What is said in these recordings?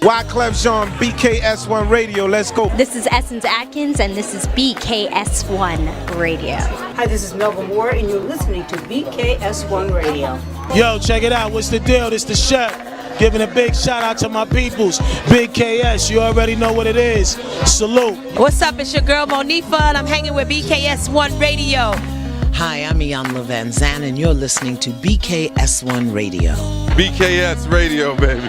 Wyclef Jean, BKS1 Radio. Let's go. This is Essence Atkins, and this is BKS1 Radio. Hi, this is Melba Moore, and you're listening to BKS1 Radio. Yo, check it out. What's the deal? This the chef. Giving a big shout out to my peoples. Big KS, you already know what it is. Salute. What's up? It's your girl Monifa, and I'm hanging with BKS1 Radio. Hi, I'm Iyanla Van Zandt, and you're listening to BKS1 Radio. BKS Radio, baby.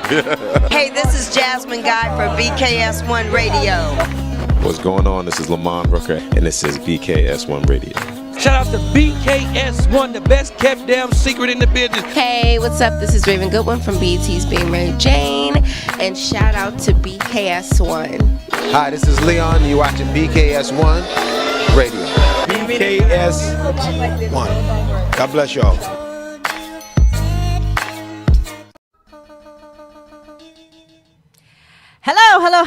Hey, this is Jasmine Guy for BKS1 Radio. What's going on? This is Lamont Rooker, and this is BKS1 Radio. Shout out to BKS1, the best kept damn secret in the business. Hey, what's up? This is Raven Goodwin from BET's Being Mary Jane, and shout out to BKS1. Hi, this is Leon. You're watching BKS1 Radio. BKS1. God bless y'all.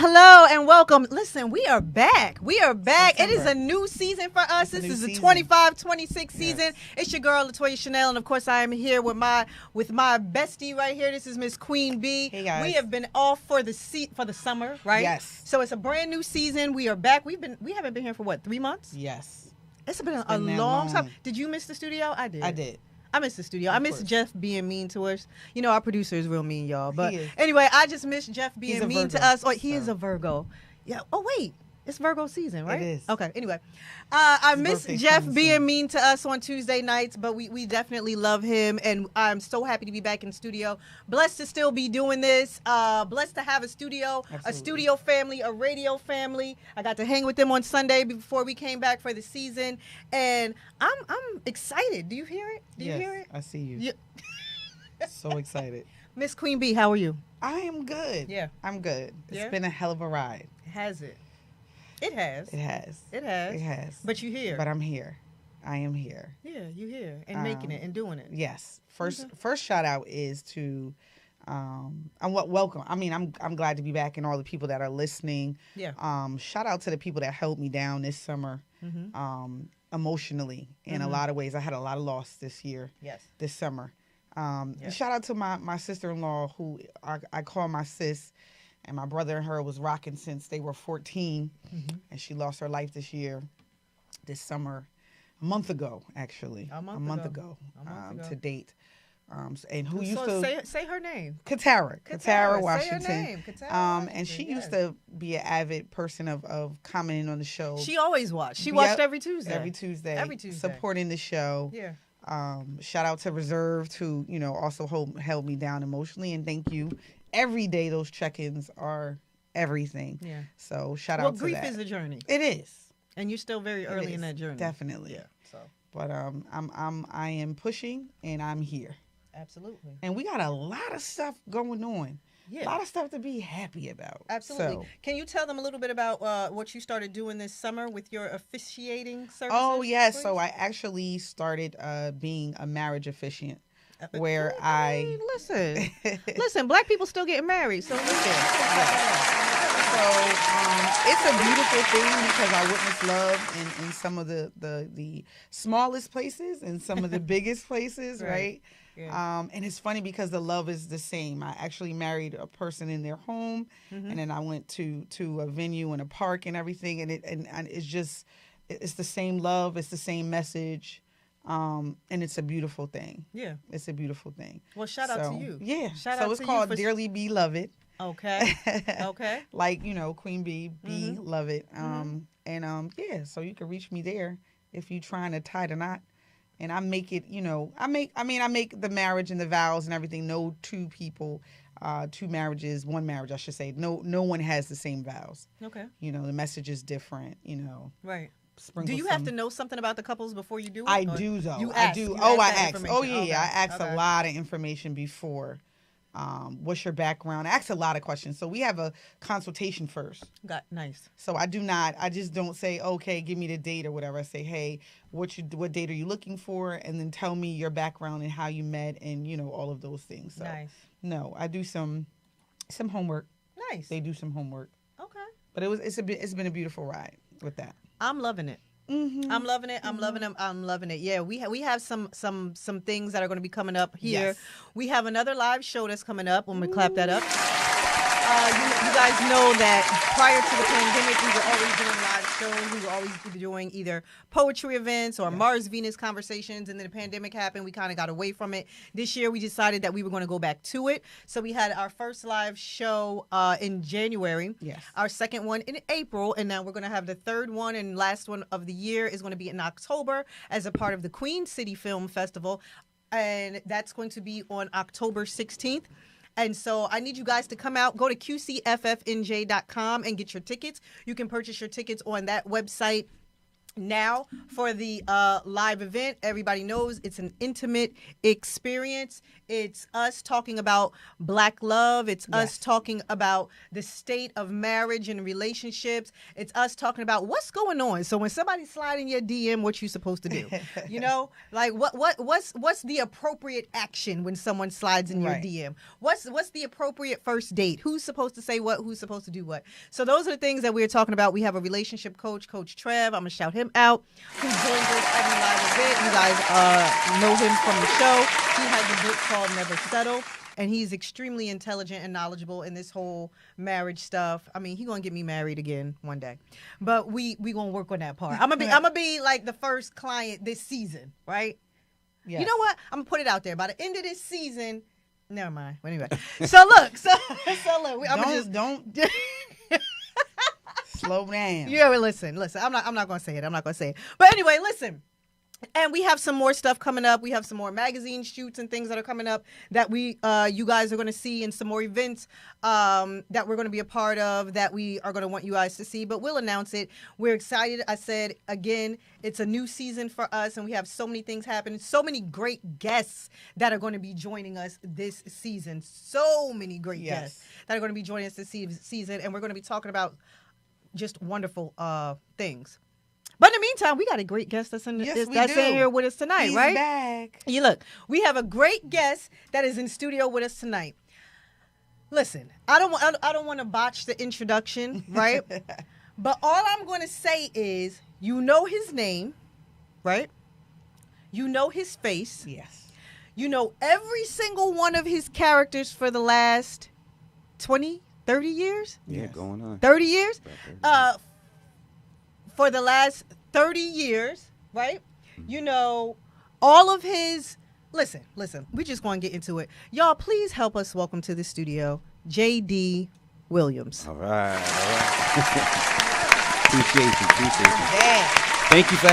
Hello, and welcome. Listen, we are back. It is a new season for us. This is the 25-26 season. It's your girl, Latoya Chanel, and of course, I am here with my bestie right here. This is Miss Queen B. Hey, guys. We have been off for the summer, right? Yes. So it's a brand new season. We are back. We haven't been here for what, 3 months? Yes. It's been a long time. Did you miss the studio? I did. I miss the studio. I miss Jeff being mean to us. You know, our producer is real mean, y'all. But anyway, I just miss Jeff being mean to us. Oh, he is a Virgo. Yeah. Oh, wait. It's Virgo season, right? It is. Okay. Anyway, I miss Jeff being mean to us on Tuesday nights, but we definitely love him, and I'm so happy to be back in studio. Blessed to still be doing this. Blessed to have a studio family, a radio family. I got to hang with them on Sunday before we came back for the season, and I'm excited. Do you hear it? Do you hear it? I see you. So excited. Miss Queen B, how are you? I am good. Yeah. I'm good. It's been a hell of a ride. Has it? It has. But you're here. But I'm here. I am here. Yeah, you're here and making it and doing it. Yes. First shout out is to welcome. I mean, I'm glad to be back, and all the people that are listening. Yeah. Shout out to the people that held me down this summer. Emotionally in a lot of ways. I had a lot of loss this year. Yes. This summer. And shout out to my sister-in-law, who I call my sis. And my brother and her was rocking since they were 14. And she lost her life this summer, a month ago, actually. A month ago. To date. And who used to... Say her name. Katara Washington. Say her name. Katara and she used to be an avid person of commenting on the show. She always watched. She watched every Tuesday. Every Tuesday. Supporting the show. Yeah. Shout out to Reserved, who, also held me down emotionally. And thank you. Every day those check-ins are everything. Yeah. So shout out to that. Well, grief is a journey. It is. And you're still very early in that journey. Definitely. Yeah. So. But I am pushing, and I'm here. Absolutely. And we got a lot of stuff going on. Yeah. A lot of stuff to be happy about. Absolutely. So, can you tell them a little bit about what you started doing this summer with your officiating services? Oh, yes. Please? So I actually started being a marriage officiant. Where listen, black people still getting married, so listen. So it's a beautiful thing because I witness love in some of the smallest places and some of the biggest places, right? Yeah. And it's funny because the love is the same. I actually married a person in their home, and then I went to a venue and a park and everything, and it's the same love, it's the same message. And it's a beautiful thing. Yeah. It's a beautiful thing. Well, shout out to you. Yeah. So it's called Dearly Beloved. Okay. Okay. Like, Queen Bee, Beloved. So you can reach me there if you're trying to tie the knot. And I make it, I make the marriage and the vows and everything. No two people, one marriage, I should say. No one has the same vows. Okay. The message is different, Right. Do you have to know something about the couples before you do it? I do, though. You ask, I do. I ask. Oh, yeah. Okay. I ask a lot of information before. What's your background? I ask a lot of questions. So we have a consultation first. Nice. So I just don't say, okay, give me the date or whatever. I say, hey, what date are you looking for? And then tell me your background and how you met and, all of those things. So, nice. No, I do some homework. Nice. They do some homework. Okay. But it's been a beautiful ride with that. I'm loving it. Mm-hmm. I'm loving it. I'm loving it. Yeah, we have some things that are going to be coming up here. Yes. We have another live show that's coming up. I'm going to clap that up. You guys know that prior to the pandemic, we were always doing live shows. We were always doing either poetry events or Mars Venus conversations. And then the pandemic happened. We kind of got away from it. This year, we decided that we were going to go back to it. So we had our first live show in January. Yes. Our second one in April. And now we're going to have the third one and last one of the year is going to be in October as a part of the Queen City Film Festival. And that's going to be on October 16th. And so I need you guys to come out, go to qcffnj.com and get your tickets. You can purchase your tickets on that website now for the live event. Everybody knows it's an intimate experience. It's us talking about Black love. It's us talking about the state of marriage and relationships. It's us talking about what's going on. So when somebody slide in your DM, what you supposed to do? You know, like what's the appropriate action when someone slides in your DM? What's the appropriate first date? Who's supposed to say what? Who's supposed to do what? So those are the things that we're talking about. We have a relationship coach, Coach Trev. I'm gonna shout him out. Who joins us every live event? You guys know him from the show. He has a book called Never Settle, and he's extremely intelligent and knowledgeable in this whole marriage stuff. I mean, he's gonna get me married again one day, but we gonna work on that part. I'm gonna be like the first client this season, right? Yes. You know what? I'm gonna put it out there. By the end of this season, never mind. But anyway, so look, don't slow down. Yeah, listen. I'm not gonna say it. But anyway, listen. And we have some more stuff coming up. We have some more magazine shoots and things that are coming up that you guys are going to see, and some more events that we're going to be a part of that we are going to want you guys to see. But we'll announce it. We're excited. I said, again, it's a new season for us, and we have so many things happening. So many great guests that are going to be joining us this season. So many great guests that are going to be joining us this season, and we're going to be talking about just wonderful things. But in the meantime, we got a great guest that's in here with us tonight, He's right? Back. You look, we have a great guest that is in studio with us tonight. Listen, I don't want to botch the introduction, right? But all I'm going to say is, you know his name, right? You know his face. Yes. You know every single one of his characters for the last 20, 30 years? Yeah, going on. 30 years? For the last 30 years, right? You know, all of his... Listen, we're just going to get into it. Y'all, please help us welcome to the studio, J.D. Williams. All right. Appreciate you. Yeah. Thank you for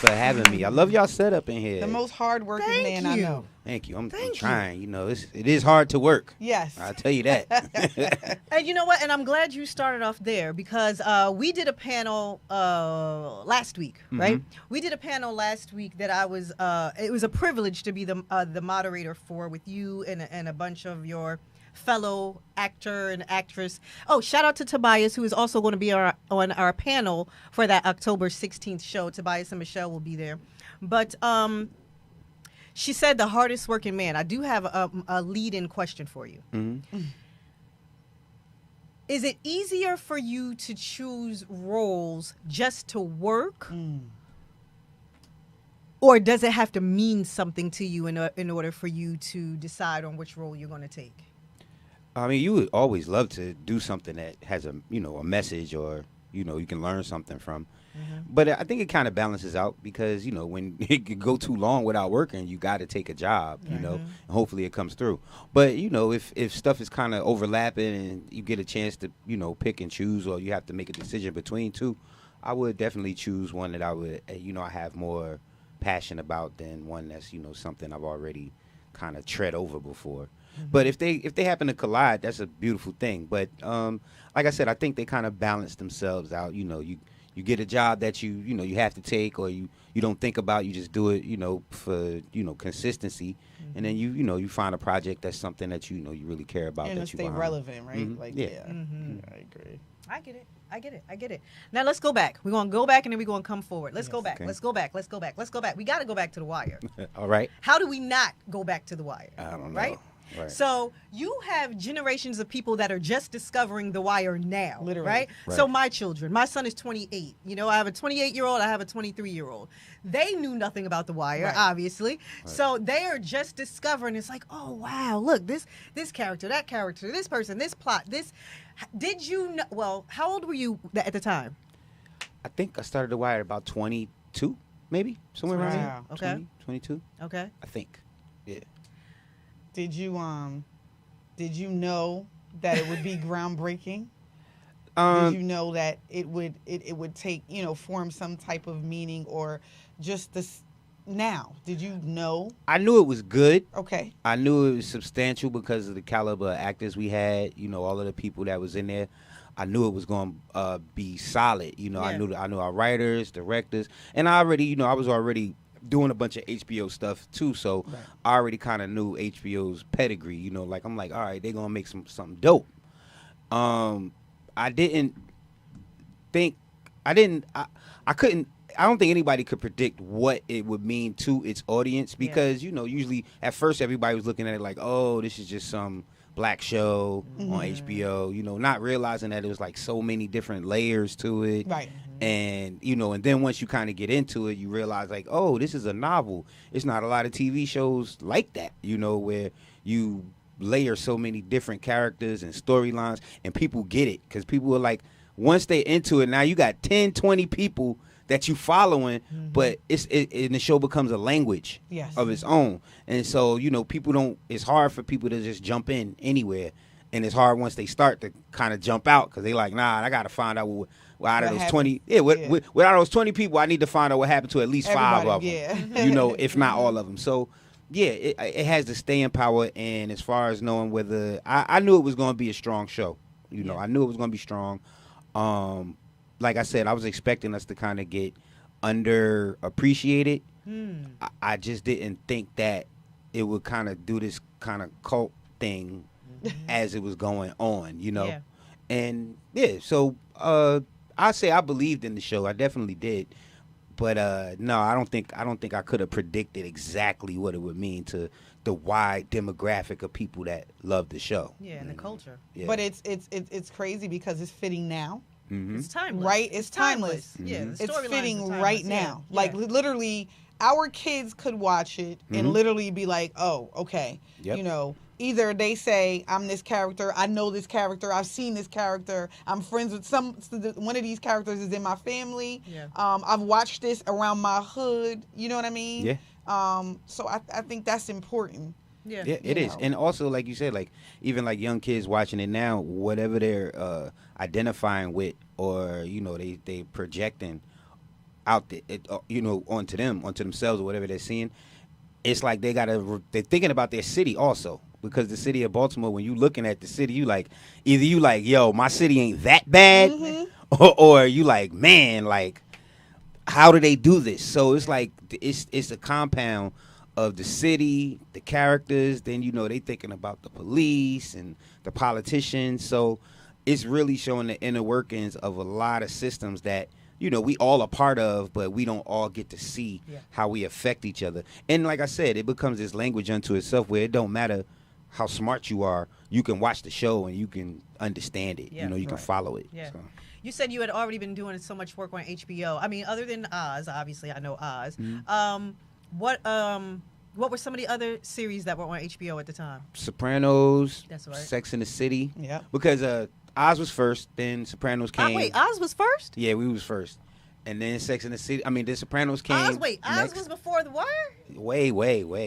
having me. I love y'all setup in here. The most hardworking man I know. Thank you. I'm trying. You know, it is hard to work. Yes. I'll tell you that. And you know what? And I'm glad you started off there, because we did a panel last week, right? We did a panel last week that I was, it was a privilege to be the moderator for, with you and a bunch of your fellow actor and actress. Oh, shout out to Tobias, who is also going to be on our panel for that October 16th show. Tobias and Michelle will be there. But she said the hardest working man. I do have a lead-in question for you. Is it easier for you to choose roles just to work? Or does it have to mean something to you in order for you to decide on which role you're going to take? I mean, you would always love to do something that has a message, or, you can learn something from. But I think it kind of balances out, because, when it could go too long without working, you got to take a job, and hopefully it comes through. But, if stuff is kind of overlapping and you get a chance to, pick and choose, or you have to make a decision between two, I would definitely choose one that I would, I have more passion about than one that's, something I've already kind of tread over before. But if they happen to collide, that's a beautiful thing. But like I said, I think they kind of balance themselves out. You get a job that you have to take, or you don't think about, you just do it, for consistency, and then you find a project that's something that you really care about, and that you stay relevant, right? Like, I agree. I get it. Now let's go back. We're going to go back, and then we're going to come forward. Let's go back. Okay. Let's go back. We got to go back to The Wire. All right. How do we not go back to The Wire? I don't know. Right? Right. So you have generations of people that are just discovering The Wire now, Literally. right? Right. So my children, my son is 28. You know, I have a 28-year-old, I have a 23-year-old. They knew nothing about The Wire, Right. obviously. Right. So they are just discovering. It's like, oh wow, look, this character, that character, this person, this plot, this. Did you know? Well, how old were you at the time? I think I started The Wire at about 22, maybe somewhere around there. Okay. 20, 22. Okay. I think. Yeah. Did you know that it would be groundbreaking? Did you know that it would take, form some type of meaning or just this now? Did you know? I knew it was good. Okay. I knew it was substantial because of the caliber of actors we had, all of the people that was in there. I knew it was going to be solid. Yeah. I knew our writers, directors, and I already, I was already doing a bunch of HBO stuff too, so right. I already kind of knew HBO's pedigree. I'm like, all right, they're gonna make something dope. I don't think anybody could predict what it would mean to its audience because, usually at first everybody was looking at it like, oh, this is just some black show on HBO, not realizing that it was like so many different layers to it. Right. And, and then once you kind of get into it, you realize like, oh, this is a novel. It's not a lot of TV shows like that, where you layer so many different characters and storylines and people get it because people are like, once they're into it, now you got 10, 20 people that you following, but and the show becomes a language of its own. And so, it's hard for people to just jump in anywhere. And it's hard once they start to kind of jump out because they like, nah, I got to find out out of those happened? 20. Out of those 20 people, I need to find out what happened to at least Everybody, 5 of them, if not all of them. So, yeah, it has the staying power. And as far as knowing whether, I knew it was going to be a strong show. I knew it was going to be strong. Like I said, I was expecting us to kind of get underappreciated. I just didn't think that it would kind of do this kind of cult thing as it was going on, Yeah. And so I say I believed in the show. I definitely did. But no, I don't think I could have predicted exactly what it would mean to the wide demographic of people that love the show. Yeah, and the culture. Yeah. But it's crazy because it's fitting now. Mm-hmm. It's timeless. Right? It's timeless. Yeah, the It's storylines fitting are timeless. right now. Yeah. Like literally, our kids could watch it and literally be like, "Oh, okay." Yep. Either they say, "I'm this character. I know this character. I've seen this character. I'm friends with one of these characters is in my family. Yeah. I've watched this around my hood. You know what I mean? Yeah. So I think that's important. Yeah. Yeah, it is. And also, like you said, like even like young kids watching it now, whatever they're identifying with, or they projecting out onto themselves or whatever they're seeing, it's like they're thinking about their city also, because the city of Baltimore, when you looking at the city, either you like, yo, my city ain't that bad, or you like, man, like, how do they do this? So it's like it's a compound of the city, the characters, then they thinking about the police and the politicians. So it's really showing the inner workings of a lot of systems that we all are part of, but we don't all get to see how we affect each other. And like I said, it becomes this language unto itself where it don't matter how smart you are, you can watch the show and you can understand it. Yeah. You can follow it. Yeah. So. You said you had already been doing so much work on HBO. I mean, other than Oz, obviously I know Oz. What were some of the other series that were on HBO at the time? Sopranos, That's right. Sex and the City. Yeah. Because Oz was first, then Sopranos came. Wait, Oz was first? Yeah, we was first. And then Sex and the City. I mean, the Sopranos came. Oz next. was before The Wire? Way,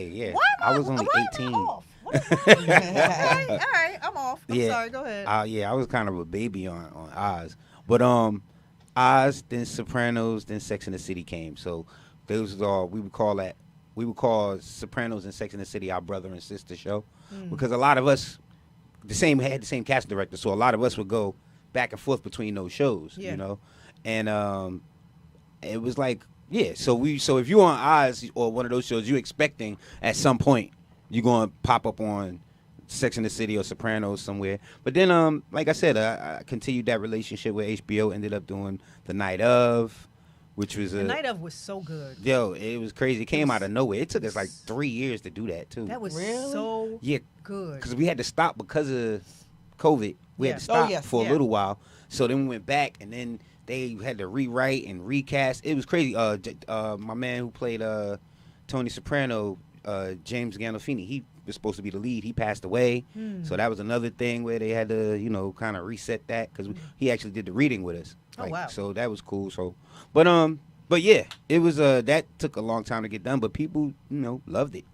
yeah. Why I was only 18. Am I off? What is wrong with me? Okay, all right, I'm off. I'm sorry, go ahead. Yeah, I was kind of a baby on Oz. But Oz, then Sopranos, then Sex and the City came. So those are we would call Sopranos and Sex and the City our brother and sister show, because a lot of us had the same casting director, so a lot of us would go back and forth between those shows, and it was like, so if you're on Oz or one of those shows, you're expecting at some point you're gonna pop up on Sex and the City or Sopranos somewhere. But then like I said, I continued that relationship with HBO, ended up doing The Night Of, which was The Night of was so good. Yo, it was crazy. It came out of nowhere. It took us like 3 years to do that too. That was so good. Because we had to stop because of COVID. We had to stop for a little while. So then we went back, and then they had to rewrite and recast. It was crazy. My man who played Tony Soprano, James Gandolfini, he was supposed to be the lead. He passed away. So that was another thing where they had to, kind of reset that because he actually did the reading with us. Wow. So that was cool. So, but yeah, it was that took a long time to get done, but people, loved it.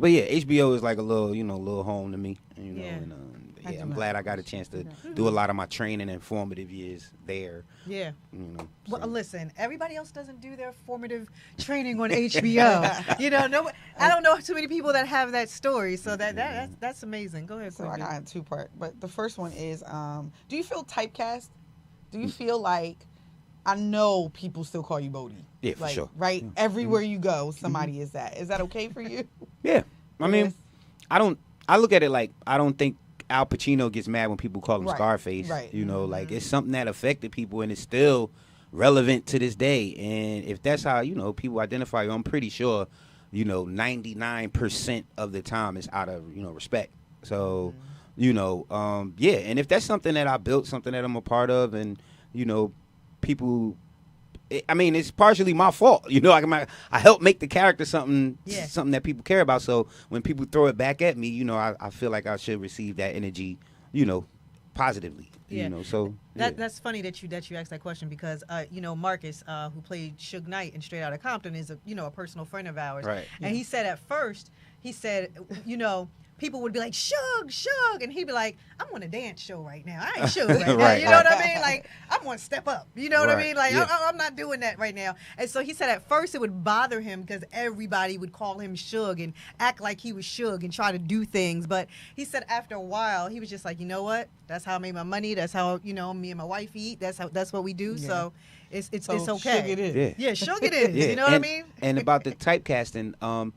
But yeah, HBO is like a little, little home to me. I'm glad I got a chance to do a lot of my training and formative years there. Yeah. Well, listen, everybody else doesn't do their formative training on HBO. I don't know too many people that have that story, so that's amazing. Go ahead. So I got a two-part, but the first one is, do you feel typecast? Do you feel like, I know people still call you Bodie. Yeah, for sure. Right? Everywhere you go, somebody is that. Is that okay for you? Yeah. I mean, I look at it like, I don't think Al Pacino gets mad when people call him Scarface. Right. Like it's something that affected people and it's still relevant to this day. And if that's how, people identify you, I'm pretty sure, 99% of the time it's out of, respect. So, and if that's something that I built, something that I'm a part of, and, people, it's partially my fault. I helped make the character something that people care about. So when people throw it back at me, I feel like I should receive that energy, positively. So that's funny that you asked that question because Marcus, who played Suge Knight in Straight Outta Compton, is a personal friend of ours. Right. And he said at first, people would be like, Suge, and he'd be like, I'm on a dance show right now. I ain't Suge right now. You know what I mean? Like, I'm going to step up. You know what I mean? Like, I'm not doing that right now. And so he said at first it would bother him because everybody would call him Suge and act like he was Suge and try to do things. But he said after a while, he was just like, you know what? That's how I made my money. That's how, me and my wife eat. That's what we do. Yeah. So it's okay. Suge it is. Yeah, Suge it is. You know what I mean? And about the typecasting, and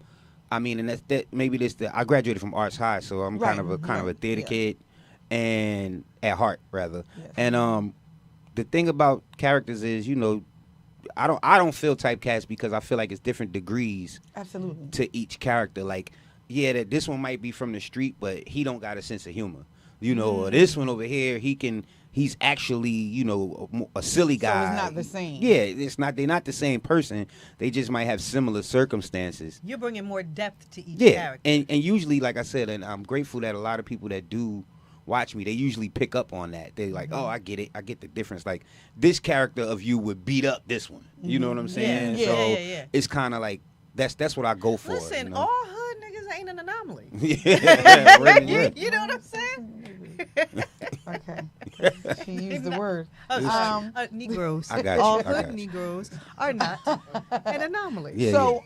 I graduated from Arts High, so I'm kind of a theater kid, and at heart rather. Yes. And the thing about characters is, I don't feel typecast because I feel like it's different degrees. Absolutely. To each character, like that this one might be from the street, but he don't got a sense of humor. Or this one over here, he's actually, a silly guy. So it's not the same. Yeah, they're not the same person. They just might have similar circumstances. You're bringing more depth to each character. And usually, like I said, and I'm grateful that a lot of people that do watch me, they usually pick up on that. They're like, oh, I get it. I get the difference. Like, this character of you would beat up this one. You know what I'm saying? Yeah. It's kind of like, that's what I go for. Listen, all hood niggas ain't an anomaly. You know what I'm saying? Okay. She used the word. Negroes. I got you. All hood Negroes are not an anomaly. Yeah, so,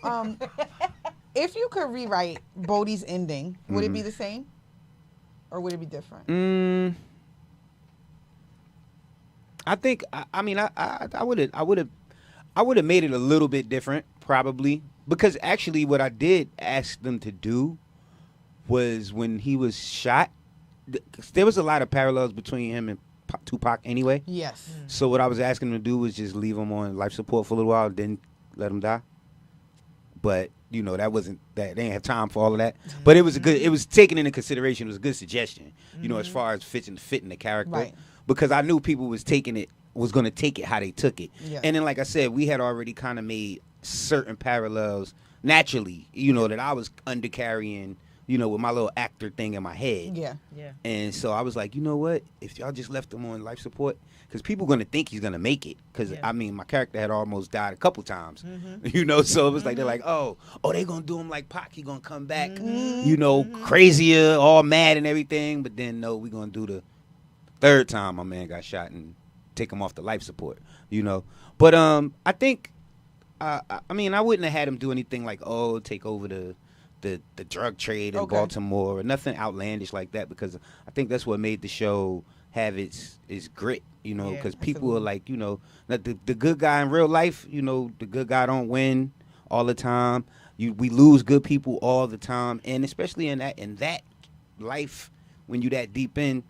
if you could rewrite Bodie's ending, would it be the same? Or would it be different? I think I would have made it a little bit different, probably. Because actually what I did ask them to do was when he was shot, there was a lot of parallels between him and Tupac anyway. Yes. So what I was asking him to do was just leave him on life support for a little while, then let him die. But that wasn't that. They didn't have time for all of that. But it was it was taken into consideration. It was a good suggestion. As far as fitting the character. Right. Because I knew people was going to take it how they took it. Yeah. And then, like I said, we had already kind of made certain parallels naturally. That I was undercarrying. With my little actor thing in my head. Yeah. And so I was like, you know what? If y'all just left him on life support, because people are going to think he's going to make it. Because, my character had almost died a couple times. So it was like, they're like, oh, they going to do him like Pac. He going to come back, crazier, all mad and everything. But then, no, we going to do the third time my man got shot and take him off the life support, But I think, I wouldn't have had him do anything like, take over the drug trade in Baltimore or nothing outlandish like that, because I think that's what made the show have its grit, because people are like, the good guy in real life, the good guy don't win all the time. We lose good people all the time, and especially in that life, when you that deep in,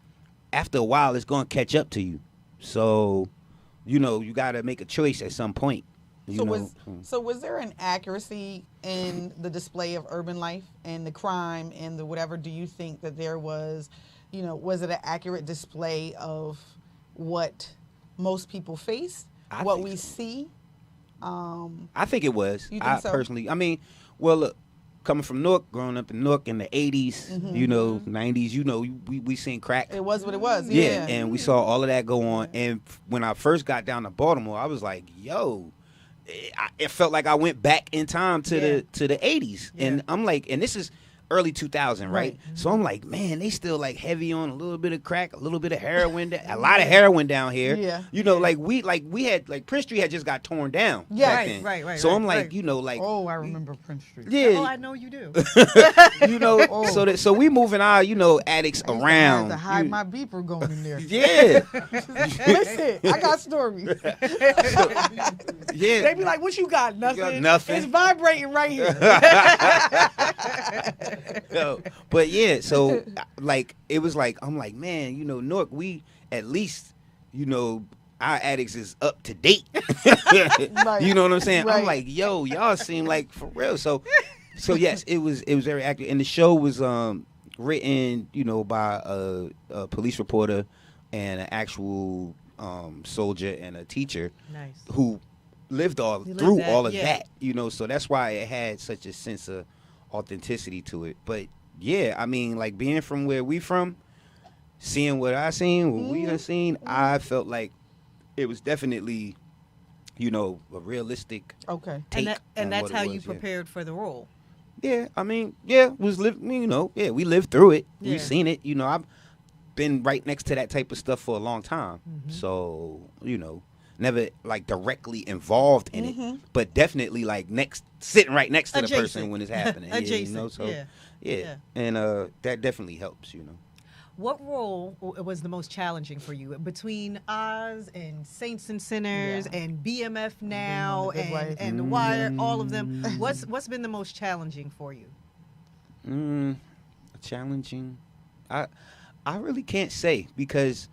after a while it's going to catch up to you. So, you know, you got to make a choice at some point. So was there an accuracy in the display of urban life and the crime and the whatever? Do you think that there was, you know, was it an accurate display of what most people face, what we see? I think it was. You think so? Personally, I mean, well, look, coming from Newark, growing up in Newark in the 80s, you know, 90s, you know, we seen crack. It was what it was. Yeah, and we saw all of that go on. And when I first got down to Baltimore, I was like, yo, it felt like I went back in time to the 80s. And I'm like, and this is early 2000, right? So I'm like, man, they still like heavy on a little bit of crack, a little bit of heroin, a lot of heroin down here. Yeah. You know, we had like Prince Street had just got torn down. Yeah. Back then. Right. So I'm like, you know, like, oh, I remember Prince Street. Yeah. Oh, I know you do. You know, so we moving our, you know, addicts around. I had to hide my beeper going in there. Yeah. Listen, I got stories. Yeah. They be like, what you got? Nothing. You got nothing. It's vibrating right here. No, but yeah, so like it was like I'm like, man, you know, Newark, we at least, you know, our addicts is up to date. You know what I'm saying? Right. I'm like, yo, y'all seem like for real. So yes, it was very accurate, and the show was written, you know, by a police reporter and an actual soldier and a teacher who lived through all of that, you know. So that's why it had such a sense of authenticity to it. But yeah, I mean, like being from where we from, seeing what I seen, what we done seen, I felt like it was definitely, you know, a realistic take. And that's how you prepared for the role. Yeah, I mean, yeah, we lived through it. We've seen it. You know, I've been right next to that type of stuff for a long time. So, you know, never like directly involved in it, but definitely like sitting right next to the person when it's happening. Adjacent. You know, so yeah. And that definitely helps, you know. What role was the most challenging for you between Oz and Saints and Sinners and BMF now and The Wire, all of them? What's been the most challenging for you? Challenging? I really can't say, because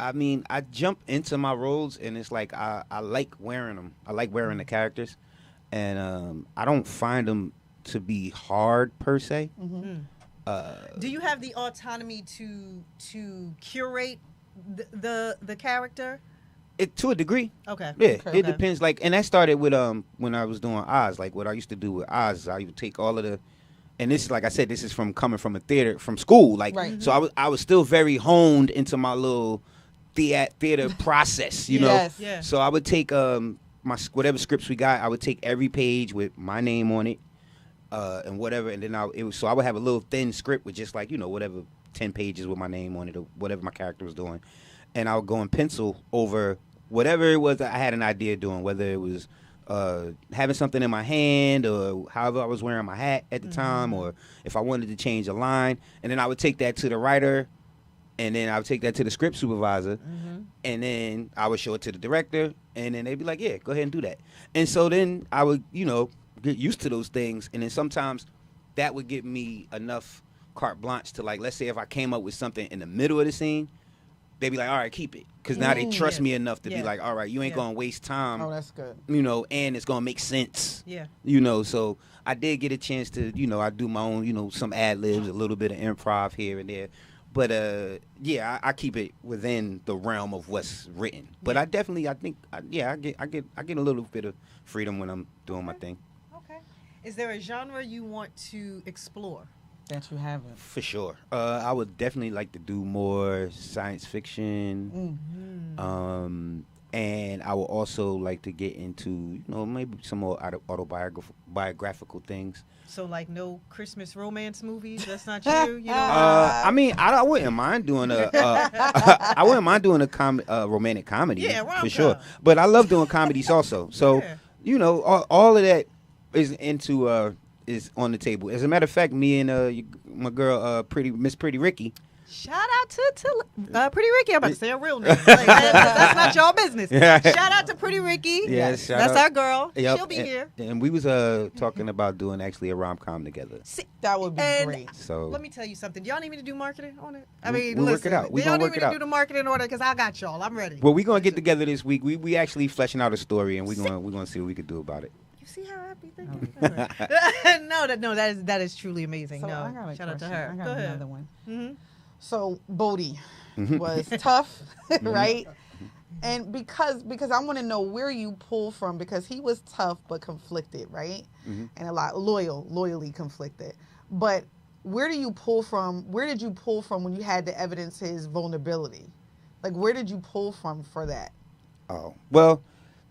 I mean, I jump into my roles and it's like I like wearing them. I like wearing the characters, and I don't find them to be hard per se. Do you have the autonomy to curate the character? To a degree. Okay. Yeah, it depends. Like, and that started with when I was doing Oz. Like, what I used to do with Oz is I would take all of the, and this, like I said, this is from coming from a theater, from school. Like, so I was still very honed into my little theater process, you know. Yeah. So I would take my whatever scripts we got, I would take every page with my name on it, and whatever, and then I would have a little thin script with just like, you know, whatever 10 pages with my name on it or whatever my character was doing, and I would go and pencil over whatever it was that I had an idea doing, whether it was having something in my hand or however I was wearing my hat at the time, or if I wanted to change a line, and then I would take that to the writer. And then I would take that to the script supervisor, and then I would show it to the director, and then they'd be like, yeah, go ahead and do that. And so then I would, you know, get used to those things, and then sometimes that would give me enough carte blanche to, like, let's say if I came up with something in the middle of the scene, they'd be like, all right, keep it. Because now they trust me enough to be like, all right, you ain't going to waste time. Oh, that's good. You know, and it's going to make sense. Yeah. You know, so I did get a chance to, you know, I do my own, you know, some ad-libs, a little bit of improv here and there. But yeah, I keep it within the realm of what's written. But I definitely, I think, I get a little bit of freedom when I'm doing my thing. Okay. Is there a genre you want to explore that you haven't? For sure. I would definitely like to do more science fiction. And I would also like to get into, you know, maybe some more autobiographical things. So, like, no Christmas romance movies? That's not you? You know? I mean, I wouldn't mind doing a romantic comedy, for sure. But I love doing comedies also. So, you know, all of that is is on the table. As a matter of fact, me and my girl, Miss Pretty Ricky, Shout out to Pretty Ricky. I'm about to say a real name. Like, that's not y'all business. Shout out to Pretty Ricky. Yes, that's our girl. Yep. She'll be here. And we was talking about doing actually a rom-com together. See, that would be great. So let me tell you something. Do y'all need me to do marketing on it? I we'll mean, work it out. Y'all need me to do the marketing on it because I got y'all. I'm ready. Well, we're gonna get together this week. We actually fleshing out a story, and we're gonna see what we can do about it. You see how happy thinking? No, that is truly amazing. So no, I got a shout out to question. her. I got Go ahead. another one. Mm-hmm. So Bodie was tough, right? And because I want to know where you pull from, because he was tough but conflicted, right? And a lot loyally conflicted. But where do you pull from? Where did you pull from when you had to evidence his vulnerability? Like, where did you pull from for that? Oh, well,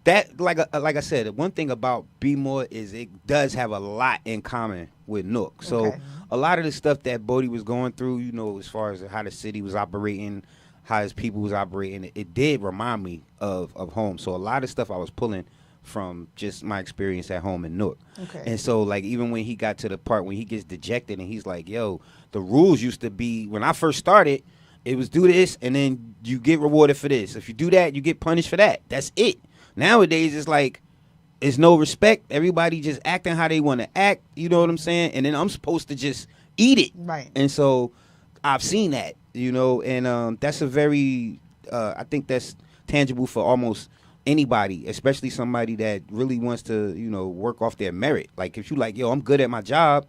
that like I said, one thing about Be More is it does have a lot in common with Nook. So a lot of the stuff that Bodie was going through, you know, as far as how the city was operating, how his people was operating, it did remind me of home. So a lot of stuff I was pulling from just my experience at home in Nook. And so, like, even when he got to the part when he gets dejected and he's like, yo, the rules used to be, when I first started, it was do this and then you get rewarded for this. If you do that, you get punished for that. That's it. Nowadays, it's like, it's no respect. Everybody just acting how they want to act. You know what I'm saying? And then I'm supposed to just eat it. Right. And so I've seen that, you know, and that's a very, I think that's tangible for almost anybody, especially somebody that really wants to, you know, work off their merit. Like, if you like, yo, I'm good at my job,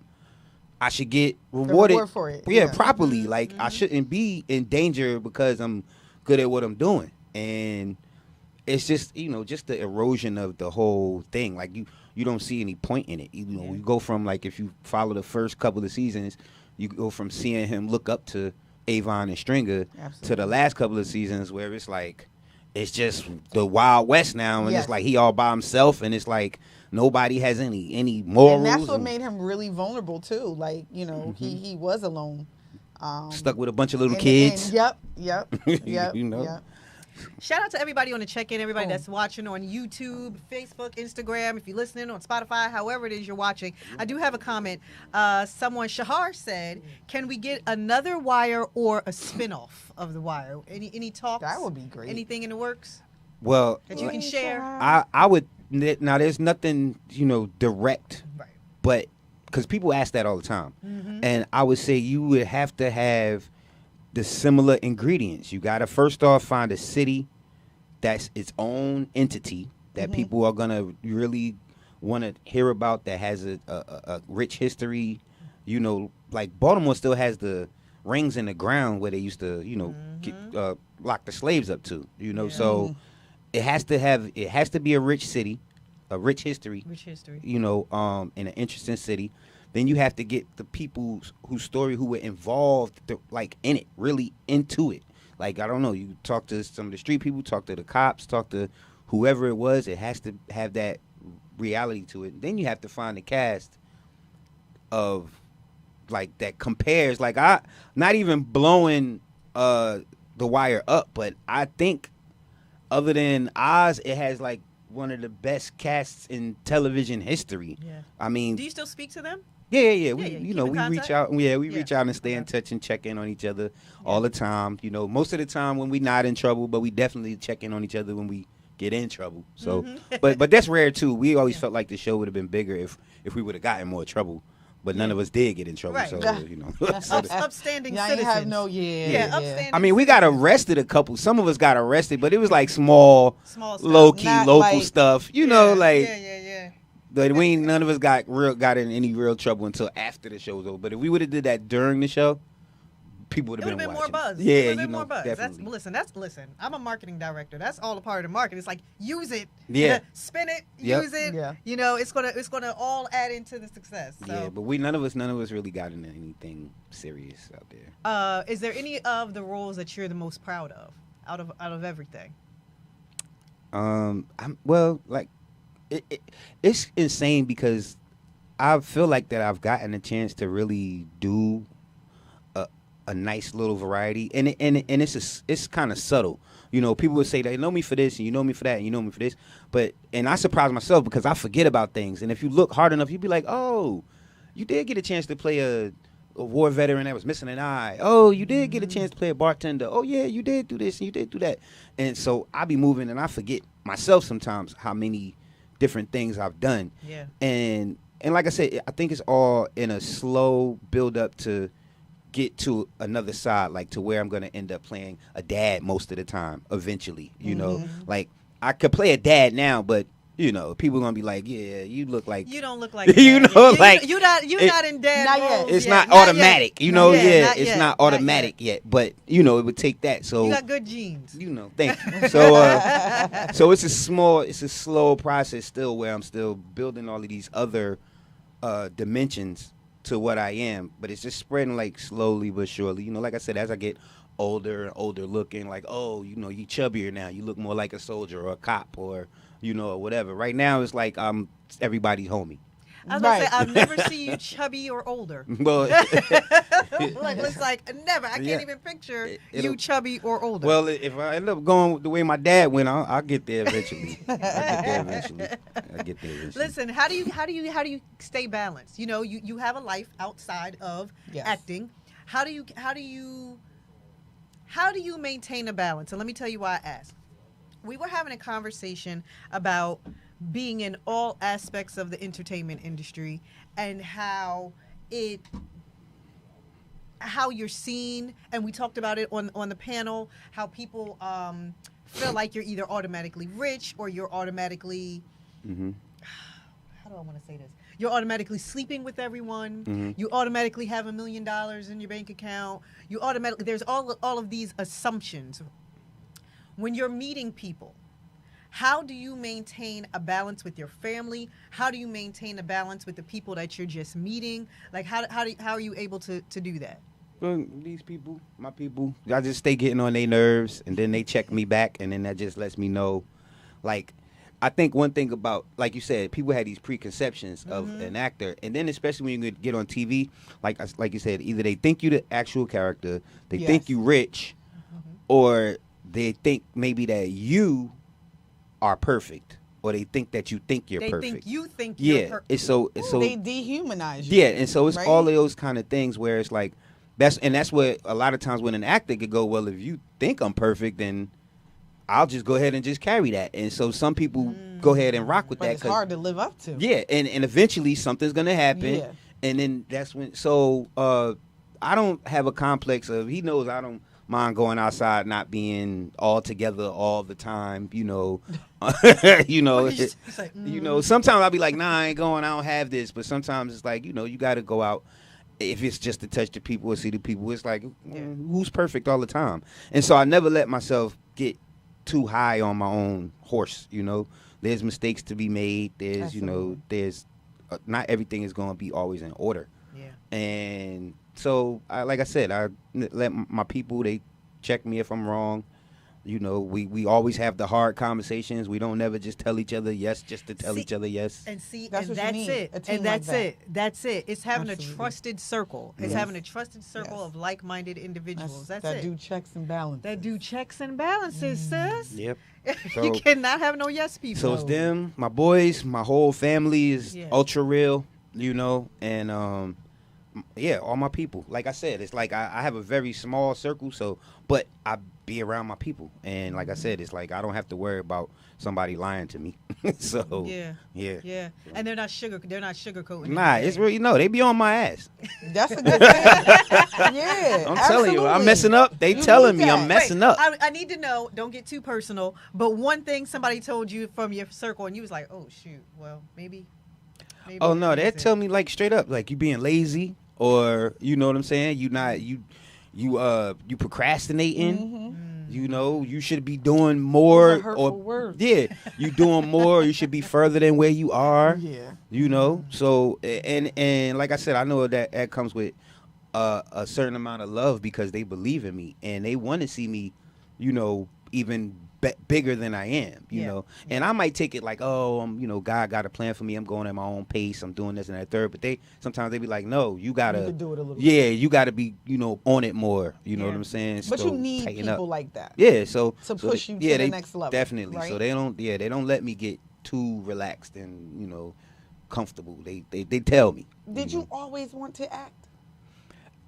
I should get rewarded reward for it. Yeah, properly. Like, I shouldn't be in danger because I'm good at what I'm doing. And it's just, you know, just the erosion of the whole thing. Like, you don't see any point in it. You know, you go from, like, if you follow the first couple of seasons, you go from seeing him look up to Avon and Stringer to the last couple of seasons where it's like, it's just the Wild West now, and it's like he all by himself, and it's like nobody has any morals. And that's what made him really vulnerable too. Like, you know, he was alone, stuck with a bunch of little kids. Yep. You know. Yep. Shout out to everybody on the check-in, everybody that's watching on YouTube, Facebook, Instagram, if you're listening on Spotify, however it is you're watching. I do have a comment. Someone, Shahar, said, can we get another Wire or a spinoff of The Wire? Any talks? That would be great. Anything in the works Well, that you can share? I would, now there's nothing, you know, direct, but because people ask that all the time. And I would say you would have to have the similar ingredients. You got to first off find a city that's its own entity that people are going to really want to hear about, that has a rich history. You know, like Baltimore still has the rings in the ground where they used to, you know, lock the slaves up to, you know. So it has to be a rich city, a rich history, you know, in an interesting city. Then you have to get the people whose story who were involved, like, in it, really into it. Like, I don't know, you talk to some of the street people, talk to the cops, talk to whoever it was. It has to have that reality to it. Then you have to find the cast of, like, that compares. Like, I not even blowing The Wire up, but I think other than Oz, it has, like, one of the best casts in television history. I mean, do you still speak to them? Yeah. We, you know, we reach out. We reach out and stay in touch and check in on each other all the time. You know, most of the time when we not in trouble, but we definitely check in on each other when we get in trouble. So, but that's rare too. We always felt like the show would have been bigger if we would have gotten more trouble. But none of us did get in trouble. Right. So, you know, upstanding citizens. Have no upstanding. I mean, we got arrested a couple. Some of us got arrested, but it was like small low key, Not local like, stuff. You know, like. Yeah. But none of us got in any real trouble until after the show was over. But if we would have did that during the show, people would have been watching. More buzz. Yeah, it would have been know, more buzz. definitely. That's listen. I'm a marketing director. That's all a part of the market. It's like use it. Yeah. Spin it. Yep. Use it. Yeah. You know, it's gonna all add into the success. So. Yeah, but none of us really got into anything serious out there. Is there any of the roles that you're the most proud of out of everything? It's insane because I feel like that I've gotten a chance to really do a nice little variety, and it's kind of subtle. You know, people would say they know me for this, and you know me for that, and you know me for this, and I surprise myself because I forget about things. And if you look hard enough, you'd be like, oh, you did get a chance to play a a war veteran that was missing an eye. Oh, you did get a chance to play a bartender. Oh yeah, you did do this and you did do that. And so I be moving and I forget myself sometimes how many different things I've done. Yeah. And like I said, I think it's all in a slow build up to get to another side, like to where I'm gonna end up playing a dad most of the time eventually. You know, like I could play a dad now, but you know, people gonna be like, "Yeah, you look like you don't look like you know, like you're not in dad not roles yet. it's yet. not Not automatic, yet. you know. Not yet. Yeah, Not it's yet. not automatic yet, but you know, it would take that. So You got good genes. you know, thank you. So it's a slow process still, where I'm still building all of these other dimensions to what I am, but it's just spreading like slowly but surely. You know, like I said, as I get older and older looking, like, oh, you know, you chubbier now, you look more like a soldier or a cop or, you know, or whatever. Right now it's like I'm everybody's homie. I was gonna say, I've never seen you chubby or older. Well, it's like never. I can't Yeah. even picture It'll- you chubby or older. well, if I end up going the way my dad went, I'll get there eventually. I'll get there eventually. Listen, how do you stay balanced? You know, you have a life outside of acting. How do you maintain a balance? And let me tell you why I asked. We were having a conversation about being in all aspects of the entertainment industry and how you're seen, and we talked about it on the panel, how people feel like you're either automatically rich or you're automatically how do I want to say this? You're automatically sleeping with everyone. You automatically have $1 million in your bank account. You automatically, there's all of these assumptions. When you're meeting people, how do you maintain a balance with your family? How do you maintain a balance with the people that you're just meeting? Like, how are you able to do that? Well, these people, my people, I just stay getting on their nerves, and then they check me back, and then that just lets me know, like, I think one thing about, like you said, people had these preconceptions of an actor, and then especially when you get on TV, like you said, either they think you the actual character, they think you rich, or they think maybe that you are perfect, or they think that you think you're perfect. You think you're perfect. It's so they dehumanize you. Yeah, and so it's all of those kind of things where it's like that's where a lot of times when an actor could go, well, if you think I'm perfect, then I'll just go ahead and just carry that. And so some people go ahead and rock with But that. it's hard to live up to. Yeah, and eventually something's gonna happen. Yeah. And then that's when. So I don't have a complex of. He knows I don't mind going outside, not being all together all the time. You know, you know. Sometimes I'll be like, nah, I ain't going. I don't have this. But sometimes it's like, you know, you got to go out. If it's just to touch the people or see the people, it's like, who's perfect all the time? And so I never let myself get too high on my own horse. You know, there's mistakes to be made. There's, Absolutely. you know, there's not everything is going to be always in order. Yeah. And so, like I said, I let my people, they check me if I'm wrong. You know, we always have the hard conversations. We don't never just tell each other yes just to tell each other yes. And see, That's and what you that's need, it. a team And that's like that. it. That's it. It's having Absolutely. a trusted circle. It's Yes. having a trusted circle of like-minded individuals. That's that it. do checks and balances. That do checks and balances, sis. Yep. You cannot have no yes people. So it's them, my boys, my whole family is Yeah. ultra real, you know, and yeah, all my people. Like I said, it's like I have a very small circle, so but I be around my people, and like I said, it's like I don't have to worry about somebody lying to me. So yeah. And they're not sugarcoating. Nah, it's really they be on my ass. That's a good thing. Yeah, I'm telling you, I'm absolutely. messing up. They You telling need me I'm that. messing up. I need to know. Don't get too personal. But one thing somebody told you from your circle, and you was like, "Oh shoot, well maybe." Oh no, they tell me like straight up, like you being lazy, or you know what I'm saying. You procrastinating. Mm-hmm. You know, you should be doing more. Hurtful words. Yeah, you doing more. You should be further than where you are. Yeah. You know, so and like I said, I know that comes with a certain amount of love because they believe in me and they want to see me, you know, even bigger than I am, you know. And I might take it like, oh, you know, God got a plan for me. I'm going at my own pace. I'm doing this and that third. But sometimes they be like, no, you gotta You could do it a little you gotta be, you know, on it more. You know what I'm saying? But So you need tighten people up. like that. Yeah, so to push you to the next level. Definitely. Right? So they don't let me get too relaxed and, you know, comfortable. They tell me. Did you always want to act?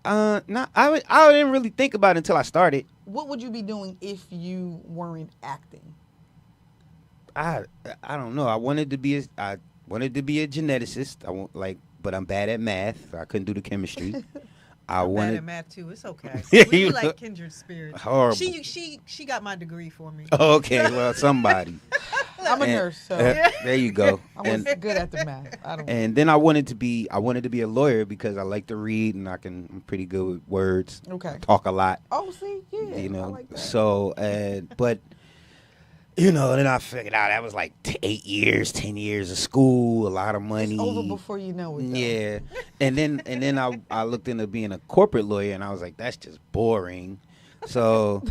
I didn't really think about it until I started. What would you be doing if you weren't acting? I don't know. I wanted to be a geneticist. But I'm bad at math. So I couldn't do the chemistry. I'm bad at math too. It's okay. We like kindred spirits. Horrible. She got my degree for me. Okay, well, somebody. I'm a nurse, so there you go. I was good at the math. And then I wanted to be a lawyer because I like to read and I'm pretty good with words. Okay. Talk a lot. Oh, see, yeah. You know, I like that. so but. You know, then I figured out that was like 8 years, 10 years of school, a lot of money. It's over before you know it. Though. Yeah, and then I looked into being a corporate lawyer, and I was like, that's just boring. So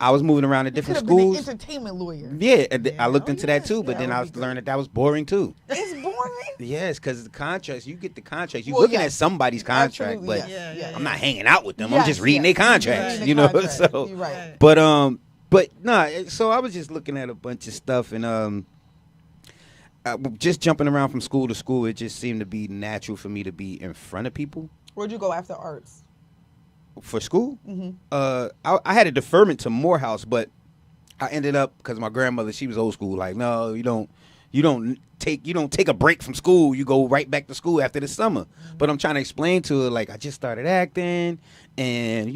I was moving around to different schools. Been an entertainment lawyer. Yeah, and I looked into that too, but then I learned that was boring too. It's boring. Yes, because the contracts, you get the contracts. You're looking at somebody's contract, absolutely, but I'm not hanging out with them. Yes, I'm just reading their contracts. Reading you the know, contract. so You're right. But no, so I was just looking at a bunch of stuff and just jumping around from school to school. It just seemed to be natural for me to be in front of people. Where'd you go after arts? For school? Mm-hmm. I had a deferment to Morehouse, but I ended up because my grandmother, she was old school. Like, no, you don't take a break from school. You go right back to school after the summer. Mm-hmm. But I'm trying to explain to her, like, I just started acting and,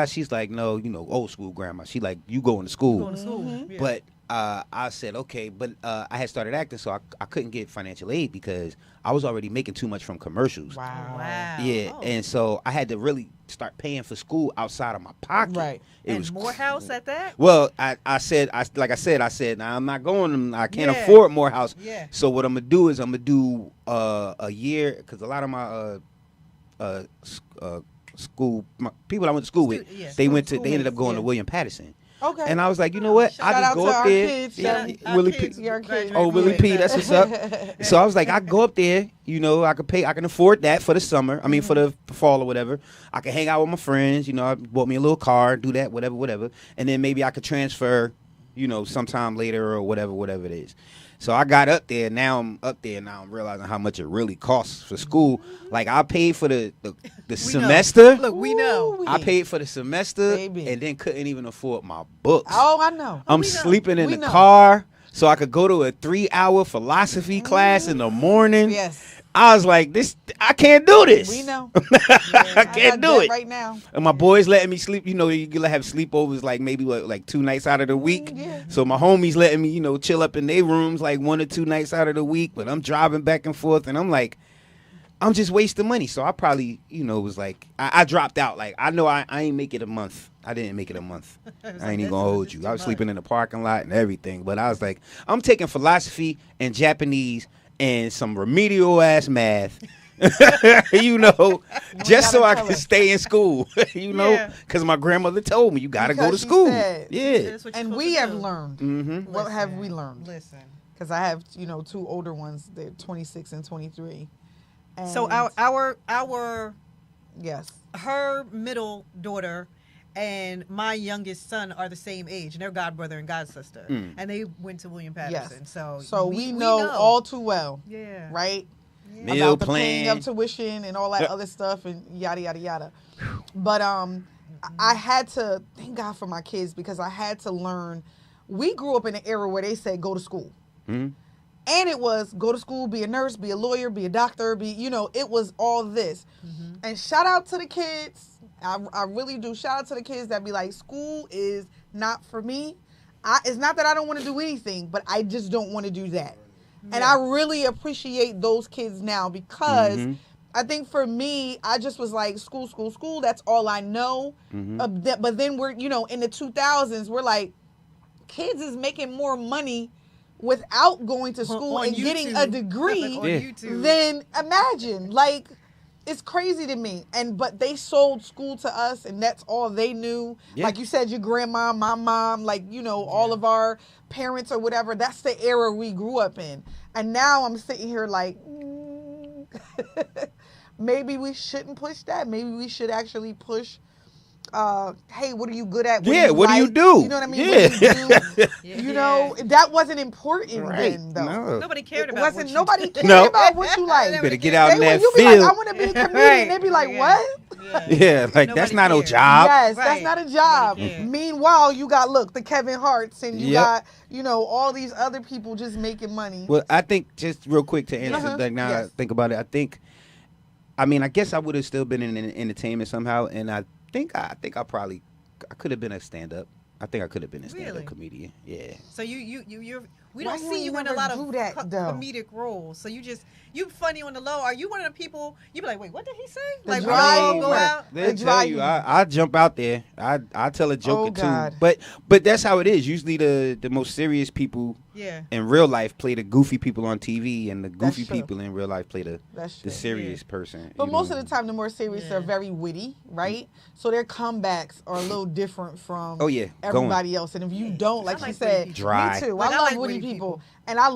She's like, no, old school grandma. She like, you going to school. Mm-hmm. Yeah. But I said, okay. But I had started acting, so I couldn't get financial aid because I was already making too much from commercials. Wow. Yeah. Oh. And so I had to really start paying for school outside of my pocket. Right. It and was Morehouse at that? Well, I said, nah, I'm not going. I can't afford Morehouse. Yeah. So what I'm gonna do is I'm gonna do a year because a lot of my school people I went to school with, they ended up going to William Patterson. Okay. And I was like, you know what? I just go up there. Willie P. Oh, Willie P. That's what's up. So I was like, I go up there. I can afford that for the summer. I mean, for the fall or whatever. I can hang out with my friends. I bought me a little car, do that, whatever. And then maybe I could transfer, sometime later or whatever it is. So I got up there. Now I'm up there. Now I'm realizing how much it really costs for school. Like I paid for the semester. Look, we know. I paid for the semester and then couldn't even afford my books. Oh, I know. I'm sleeping in the car so I could go to a 3-hour philosophy class in the morning. Yes. I was like, I can't do this. We know. I can't do it right now. And my boys letting me sleep. You can have sleepovers like maybe like 2 nights out of the week. Yeah. So my homies letting me, chill up in their rooms like 1 or 2 nights out of the week. But I'm driving back and forth, and I'm like, I'm just wasting money. So I probably, was like, I dropped out. Like I know I ain't make it a month. I didn't make it a month. I ain't even gonna hold you. I was sleeping in the parking lot and everything. But I was like, I'm taking philosophy and Japanese and some remedial ass math, just so I can stay in school, because my grandmother told me you gotta go to school. And we have learned. Mm-hmm. What have we learned? Listen, because I have 2 older ones. They're 26 and 23. And so our yes, her middle daughter and my youngest son are the same age, and they're godbrother and godsister, and they went to William Patterson. Yes. So we know all too well. Yeah. Right. Meal about the paying plan of tuition and all that other stuff and yada yada yada. But I had to thank God for my kids because I had to learn. We grew up in an era where they said go to school. Mm-hmm. And it was go to school, be a nurse, be a lawyer, be a doctor, it was all this. Mm-hmm. And shout out to the kids. I really do. Shout out to the kids that be like, school is not for me. It's not that I don't want to do anything, but I just don't want to do that. Yeah. And I really appreciate those kids now because I think for me, I just was like, school. That's all I know. Mm-hmm. But then we're, in the 2000s, we're like, kids is making more money without going to school and YouTube. Getting a degree than imagine. Like, it's crazy to me. But they sold school to us, and that's all they knew. Yeah. Like you said, your grandma, my mom, all of our parents or whatever. That's the era we grew up in. And now I'm sitting here like, maybe we shouldn't push that. Maybe we should actually push, hey, what are you good at? What do you do? You know what I mean? Yeah. What do you do? That wasn't important then, though. No. Nobody cared about Nobody cared about what you like. You better get out in that you field. be like, I want to be a comedian. They'd be like, what? Yeah, like that's not no job. Yes, Right. that's not a job. Yeah. Meanwhile, you got the Kevin Harts and you Yep. got all these other people just making money. Well, I think just real quick to answer, Uh-huh. like now I Yes. think about it. I guess I would have still been in entertainment somehow, and I think I could have been a stand-up. I think I could have been a stand-up Really? comedian. Yeah. So we Why don't you see ain't you in a never lot do of that, though? comedic roles. So you funny on the low. Are you one of the people you be like, wait, what did he say? The Like, dry when you humor. go out. They The tell dry you, humor. I jump out there. I tell a joke Oh, or two. God. But that's how it is. Usually the most serious people Yeah. in real life play the goofy people on TV, and the goofy true. people in real life play the That's true. serious person. But you most know? of the time, the more serious are very witty, right? So their comebacks are a little different from Oh, yeah, everybody else. And if you don't, like I she like witty said, people. Dry. me too. Like, I I love like witty witty people. And I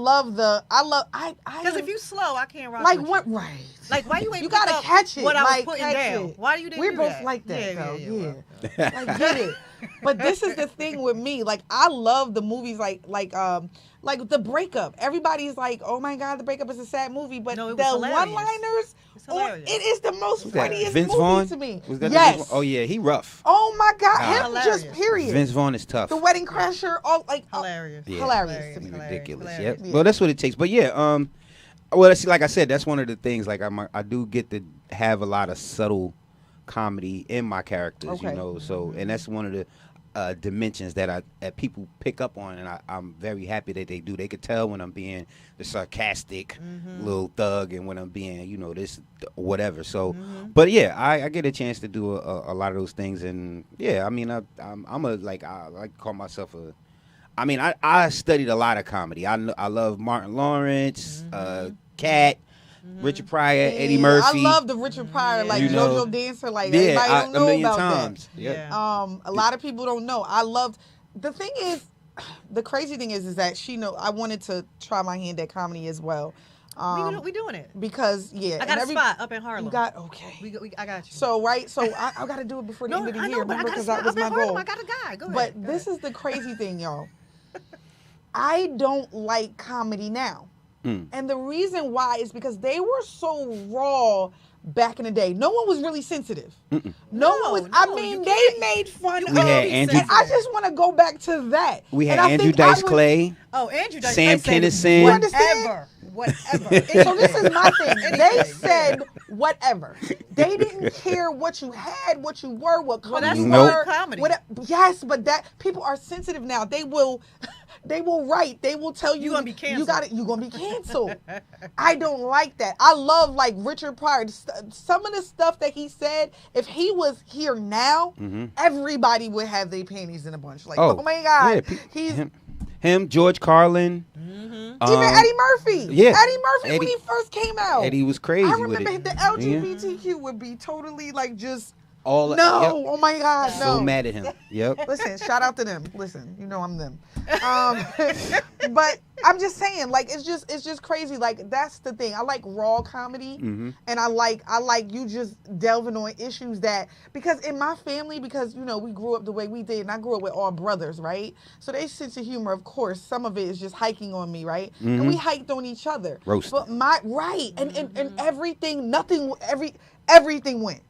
Because if you slow, I can't rock like with what you. right. Like, why you ain't You pick gotta up catch it. what I was like, putting catch down? it. Why you didn't We're do both that? like that, Yeah, though. yeah, Yeah. I get it. But this is the thing with me. Like, I love the movies like The Breakup. Everybody's like, oh my God, The Breakup is a sad movie. But No, it was the hilarious. one-liners, It's hilarious. it is the most Who's that? funniest Vince movie Vaughn? to me. Was that the Yes. Vince Vaughn? Oh yeah, he rough. Oh my God, Ah. him just period. Vince Vaughn is tough. The Wedding Crasher, all like Hilarious. Yeah. hilarious to me. Ridiculous. Hilarious. Yep. Well, that's what it takes. But yeah, well, see, like I said, that's one of the things. Like I do get to have a lot of subtle comedy in my characters, Okay. you know. So, and that's one of the dimensions that people pick up on, and I'm very happy that they do. They could tell when I'm being the sarcastic little thug, and when I'm being, you know, this whatever. So, but yeah, I get a chance to do a lot of those things, and yeah, I mean, I like to call myself a. I mean, I studied a lot of comedy. I love Martin Lawrence, Cat, Richard Pryor, Eddie Murphy. I love the Richard Pryor, like You know. JoJo Dancer, like Yeah, everybody don't a know million about times. that. Yeah. A lot of people don't know. I loved. The thing is, the crazy thing is that I wanted to try my hand at comedy as well. We doing it because I got a spot up in Harlem. You got okay. I got you. So I got to do it before the end of the I year. know, but I remember, got a because spot that was up in my Harlem. goal. I got a guy. Go But ahead. this is the crazy thing, y'all. I don't like comedy now. And the reason why is because they were so raw back in the day. No one was really sensitive. No one was. I mean, they made fun of. We had Andrew- And I just want to go back to that. We had And I Andrew think I Dice would- Clay. Oh, Andrew Dice Sam Clay said Kinison. whatever. So this is my thing. They said whatever. They didn't care what you had, what you were, what color that's you not were. comedy. Yes, but that people are sensitive now. They will write. They will tell you You gonna be canceled. You got it. You gonna be canceled. I don't like that. I love like Richard Pryor. Some of the stuff that he said. If he was here now, everybody would have their panties in a bunch. Like, oh my God, yeah, he's. Him, George Carlin. Even Eddie Murphy. Yeah. Eddie Murphy when he first came out. Eddie was crazy. I with remember it. the LGBTQ would be totally like just All no. yep. Oh my God, no. So mad at him. Yep. Listen, shout out to them. Listen, you know I'm them. But I'm just saying, like it's just crazy. Like that's the thing. I like raw comedy, and I like you just delving on issues that because in my family, because you know we grew up the way we did, and I grew up with all brothers, right? So they sense of humor, of course. Some of it is just hiking on me, right? And we hiked on each other. Roasting. But and everything, everything went.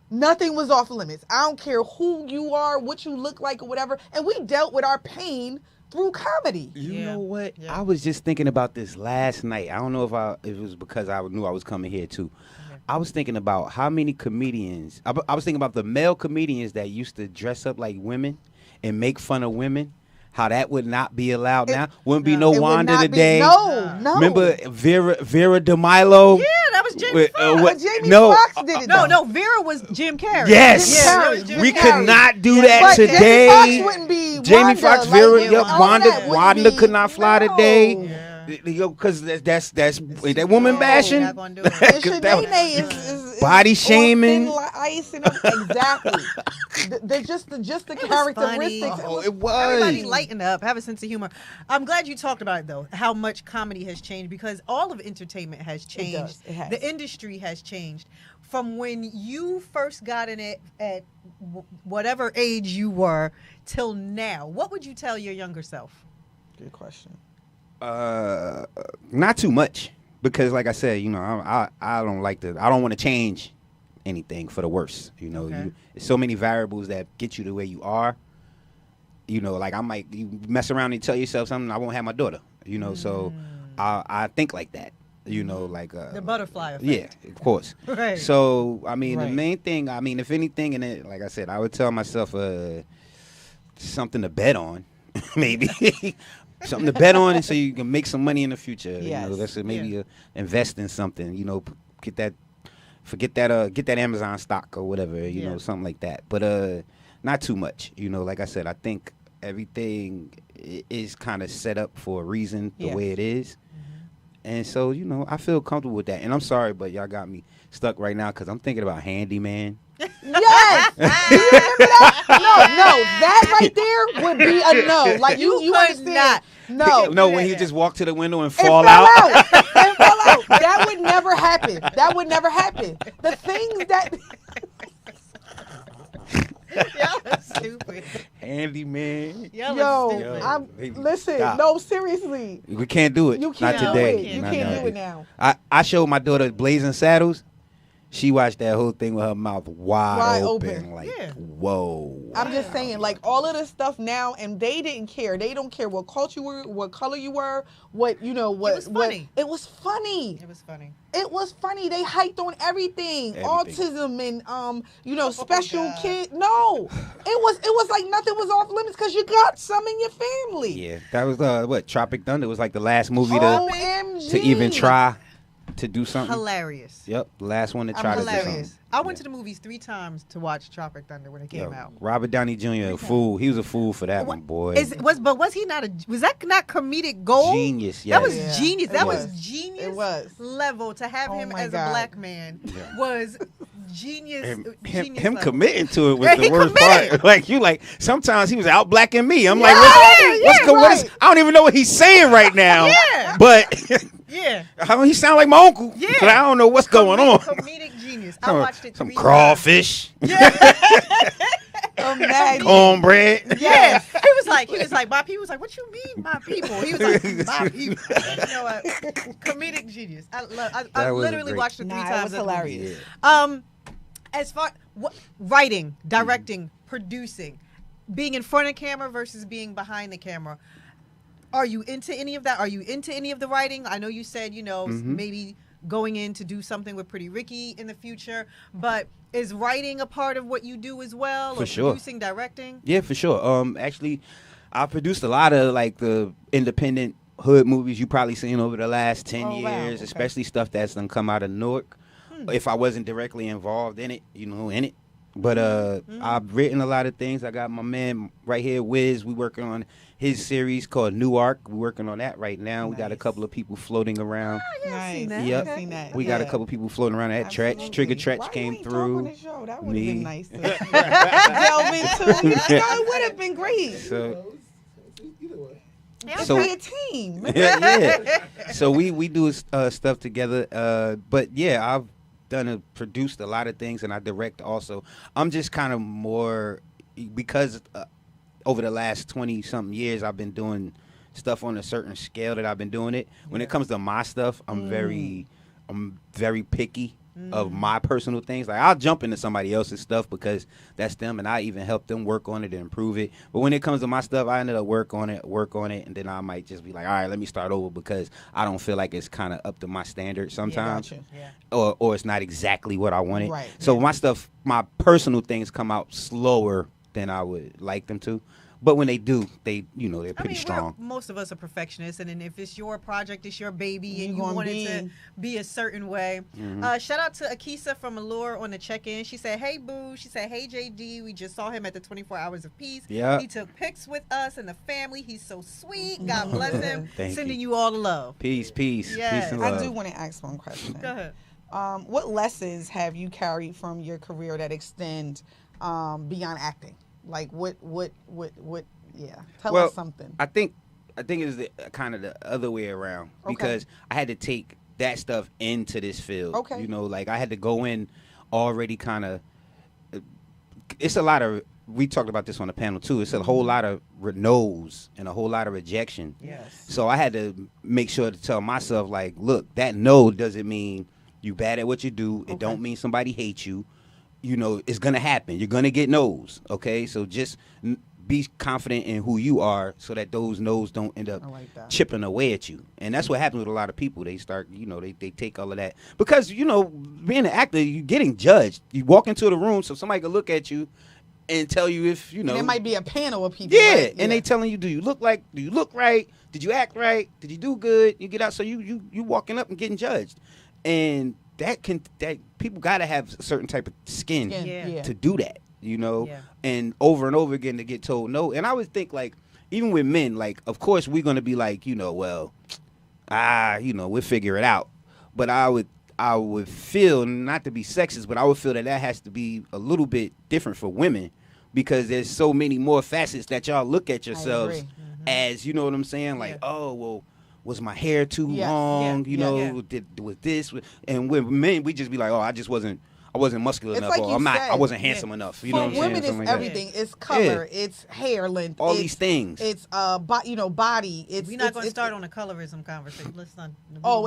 Nothing was off limits. I don't care who you are, what you look like, or whatever. And we dealt with our pain through comedy. You know what? I was just thinking about this last night. I don't know if it was because I knew I was coming here too. I was thinking about how many comedians. I was thinking about the male comedians that used to dress up like women and make fun of women. How that would not be allowed now. Wouldn't be no Wanda today. No. Remember Vera DeMilo? Yeah, that was Jamie Foxx. But Jamie Foxx did it. No, Vera was Jim Carrey. Yes. Jim We Carrey. could not do that But today. Jamie Foxx wouldn't be Jamie Wanda, Foxx, like, Vera, you yep, know, Wanda, that wouldn't Wanda be- could not fly no. today. Because that's that woman bashing. Not gonna do it. And Shanae is Body on shaming. thin ice and exactly. Just the characteristics. Oh, it was. Everybody lighten up, have a sense of humor. I'm glad you talked about it though, how much comedy has changed because all of entertainment has changed. It does. It has. The industry has changed from when you first got in it at whatever age you were till now. What would you tell your younger self? Good question. Not too much because, like I said, you know, I don't like I don't want to change anything for the worse. You know, there's so many variables that get you to where you are. You know, like you mess around and tell yourself something, I won't have my daughter. You know, so I think like that. You know, like the butterfly effect. Yeah, of course. Right. So I mean, the main thing, I mean, if anything, and it, like I said, I would tell myself something to bet on, maybe something to bet on, and so you can make some money in the future. Yes. You know, that's maybe invest in something. You know, get that Amazon stock or whatever. You know, something like that. But not too much. You know, like I said, I think everything is kind of set up for a reason the way it is. And so, you know, I feel comfortable with that. And I'm sorry, but y'all got me stuck right now because I'm thinking about Handyman. Yes. Do you remember that? No, that right there would be a no. Like you understand? Not. No, when he just walked to the window and fall out. And fell out. That would never happen. That would never happen. The things that. Y'all are stupid. Handyman. Yo, listen. Stop. No, seriously. We can't do it. You can't Not today. do it. You can't do it now. I showed my daughter Blazing Saddles. She watched that whole thing with her mouth wide open. Like, whoa. I'm just saying, like, all of this stuff now, and they didn't care. They don't care what culture you were, what color you were, what, you know, what. It was funny. It was funny. It was funny. It was funny. They hyped on everything. Autism and, you know, special kid. No. It was like nothing was off limits because you got some in your family. Yeah. That was, Tropic Thunder was like the last movie OMG. to even try to do something. Hilarious. Yep, the last one to try to do something. I went to the movies 3 times to watch Tropic Thunder when it came out. Robert Downey Jr. a fool. He was a fool for that one, boy. Was that not comedic gold? Genius. Yes. That was genius. That was genius. It was level to have him as a black man was genius. Him committing to it was the worst part. Like sometimes he was out blacking me. I'm like, what's going? I don't even know what he's saying right now. But. Yeah. He sound like my uncle. Yeah. But I don't know what's going on. Comedic genius. I watched it 3 Some crawfish. Yeah. Cornbread. Yeah. He was like, my people was like, what you mean, my people? He was like, my people. You know what? Comedic genius. I literally watched it 3 times. It was hilarious. As far writing, directing, producing, being in front of camera versus being behind the camera. Are you into any of that? Are you into any of the writing? I know you said, you know, maybe going in to do something with Pretty Ricky in the future, but is writing a part of what you do as well? For sure. Producing, directing? Yeah, for sure. Actually, I produced a lot of like the independent hood movies you probably seen over the last 10 years, especially stuff that's done come out of Newark. If I wasn't directly involved in it, you know, in it. But I've written a lot of things. I got my man right here, Wiz. We working on his series called New Arc. We're working on that right now. Nice. We got a couple of people floating around. Nice. Yep. Seen that. We got a couple of people floating around. That Tretch, Trigger Tretch came through. That would have been nice to delve into. It would have been great. So be a team. Yeah. So we do stuff together. But yeah, I've produced a lot of things, and I direct also. I'm just kind of more because over the last 20-something years, I've been doing stuff on a certain scale that I've been doing it. When it comes to my stuff, I'm very picky of my personal things. Like I'll jump into somebody else's stuff because that's them, and I even help them work on it and improve it. But when it comes to my stuff, I ended up work on it, and then I might just be like, all right, let me start over because I don't feel like it's kind of up to my standards sometimes, or it's not exactly what I wanted. Right. So my stuff, my personal things come out slower than I would like them to. But when they do, they're pretty strong. Most of us are perfectionists, and then if it's your project, it's your baby, and you want it to be a certain way. Shout out to Akisa from Allure on the check-in. She said, hey, boo. She said, hey, JD. We just saw him at the 24 Hours of Peace. Yeah. He took pics with us and the family. He's so sweet. God bless him. Sending you all the love. Peace. Yes. Peace and love. I do want to ask one question. Go ahead. What lessons have you carried from your career that extend beyond acting? Like what? Yeah, tell us something. I think it's kind of the other way around because I had to take that stuff into this field. Okay, you know, like I had to go in already kind of. It's a lot of. We talked about this on the panel too. It's a whole lot of no's and a whole lot of rejection. Yes. So I had to make sure to tell myself like, look, that no doesn't mean You bad at what you do. It don't mean somebody hates you. You know, it's gonna happen. You're gonna get no's. Okay, so just be confident in who you are, so that those no's don't end up chipping away at you. And that's what happens with a lot of people. They start, you know, they take all of that because, you know, being an actor, you're getting judged. You walk into the room, so somebody can look at you and tell you if, you know, and there might be a panel of people. Yeah, right? and they telling you, do you look right? Did you act right? Did you do good? You get out, so you walking up and getting judged, and that people gotta have a certain type of skin to do that, you know, and over again to get told no. And I would think, like, even with men, like, of course we're gonna be like, you know, well, you know, we'll figure it out. But I would feel, not to be sexist, but I would feel that has to be a little bit different for women, because there's so many more facets that y'all look at yourselves as, you know what I'm saying? Like, oh, well, was my hair too long? You know, with this, and with men, we just be like, oh, I wasn't muscular enough, like or I wasn't handsome enough. You know what I'm saying? For women, it's everything. It's color. It's hair length. All these things. It's body. We're not going to start on a colorism conversation. Let's not.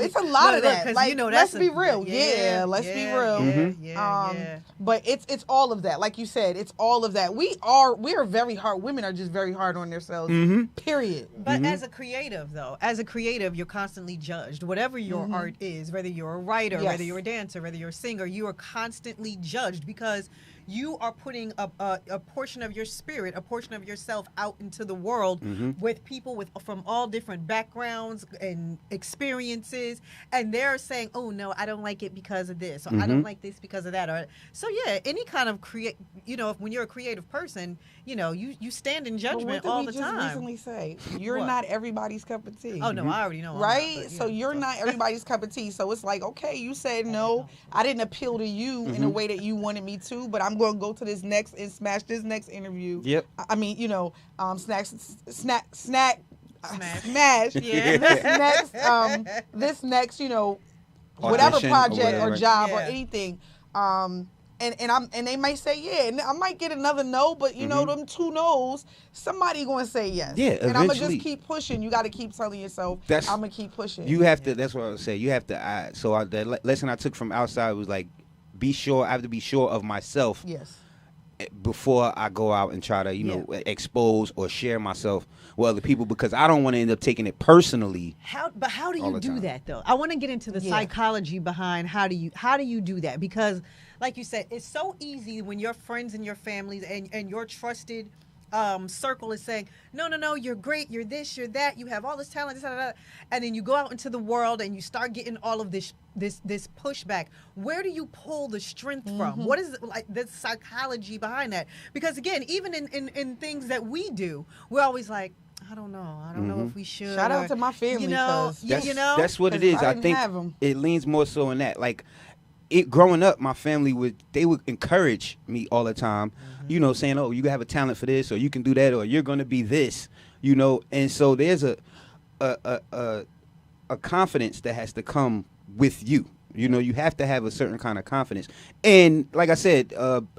It's a lot of that. Like, you know, let's be real. Let's be real. But it's all of that. Like you said, it's all of that. We are very hard. Women are just very hard on themselves. Period. But as a creative, though, you're constantly judged. Whatever your art is, whether you're a writer, whether you're a dancer, whether you're a singer, you are constantly judged, because you are putting a portion of your spirit, a portion of yourself out into the world with people from all different backgrounds and experiences, and they're saying, oh no, I don't like it because of this, or I don't like this because of that. Or so any kind of when you're a creative person, you know, you stand in judgment all the time. What did we just recently say? You're not everybody's cup of tea. Oh no, I already know. Right? So you're not everybody's cup of tea. So it's like, okay, you said no, I didn't appeal to you in a way that you wanted me to, but I'm going to go to this next and smash this next interview. Yep. I mean, you know, smash. Yeah. This next, you know, whatever audition project or job or Yeah. anything. And they might say and I might get another no, but you know, them two no's, somebody gonna say yes. Yeah, and I'm gonna eventually. just keep pushing. You got to keep telling yourself, I'm gonna keep pushing. You have to. That's what I would say. You have to. The lesson I took from outside was like, I have to be sure of myself. Yes. Before I go out and try to, you know, expose or share myself with other people, because I don't want to end up taking it personally. How do you do that though? I want to get into the psychology behind how do you do that, because like you said, it's so easy when your friends and your families and your trusted circle is saying, no, you're great, you're this, you're that, you have all this talent, this, that, and then you go out into the world and you start getting all of this pushback. Where do you pull the strength from? What is like the psychology behind that? Because again, even in things that we do, we're always like, I don't know if we should. Shout out to my family, that's what it is. I think it leans more so in that, like, growing up, my family they would encourage me all the time, you know, saying, oh, you have a talent for this, or you can do that, or you're going to be this, you know. And so there's a confidence that has to come with you. You know, you have to have a certain kind of confidence. And like I said,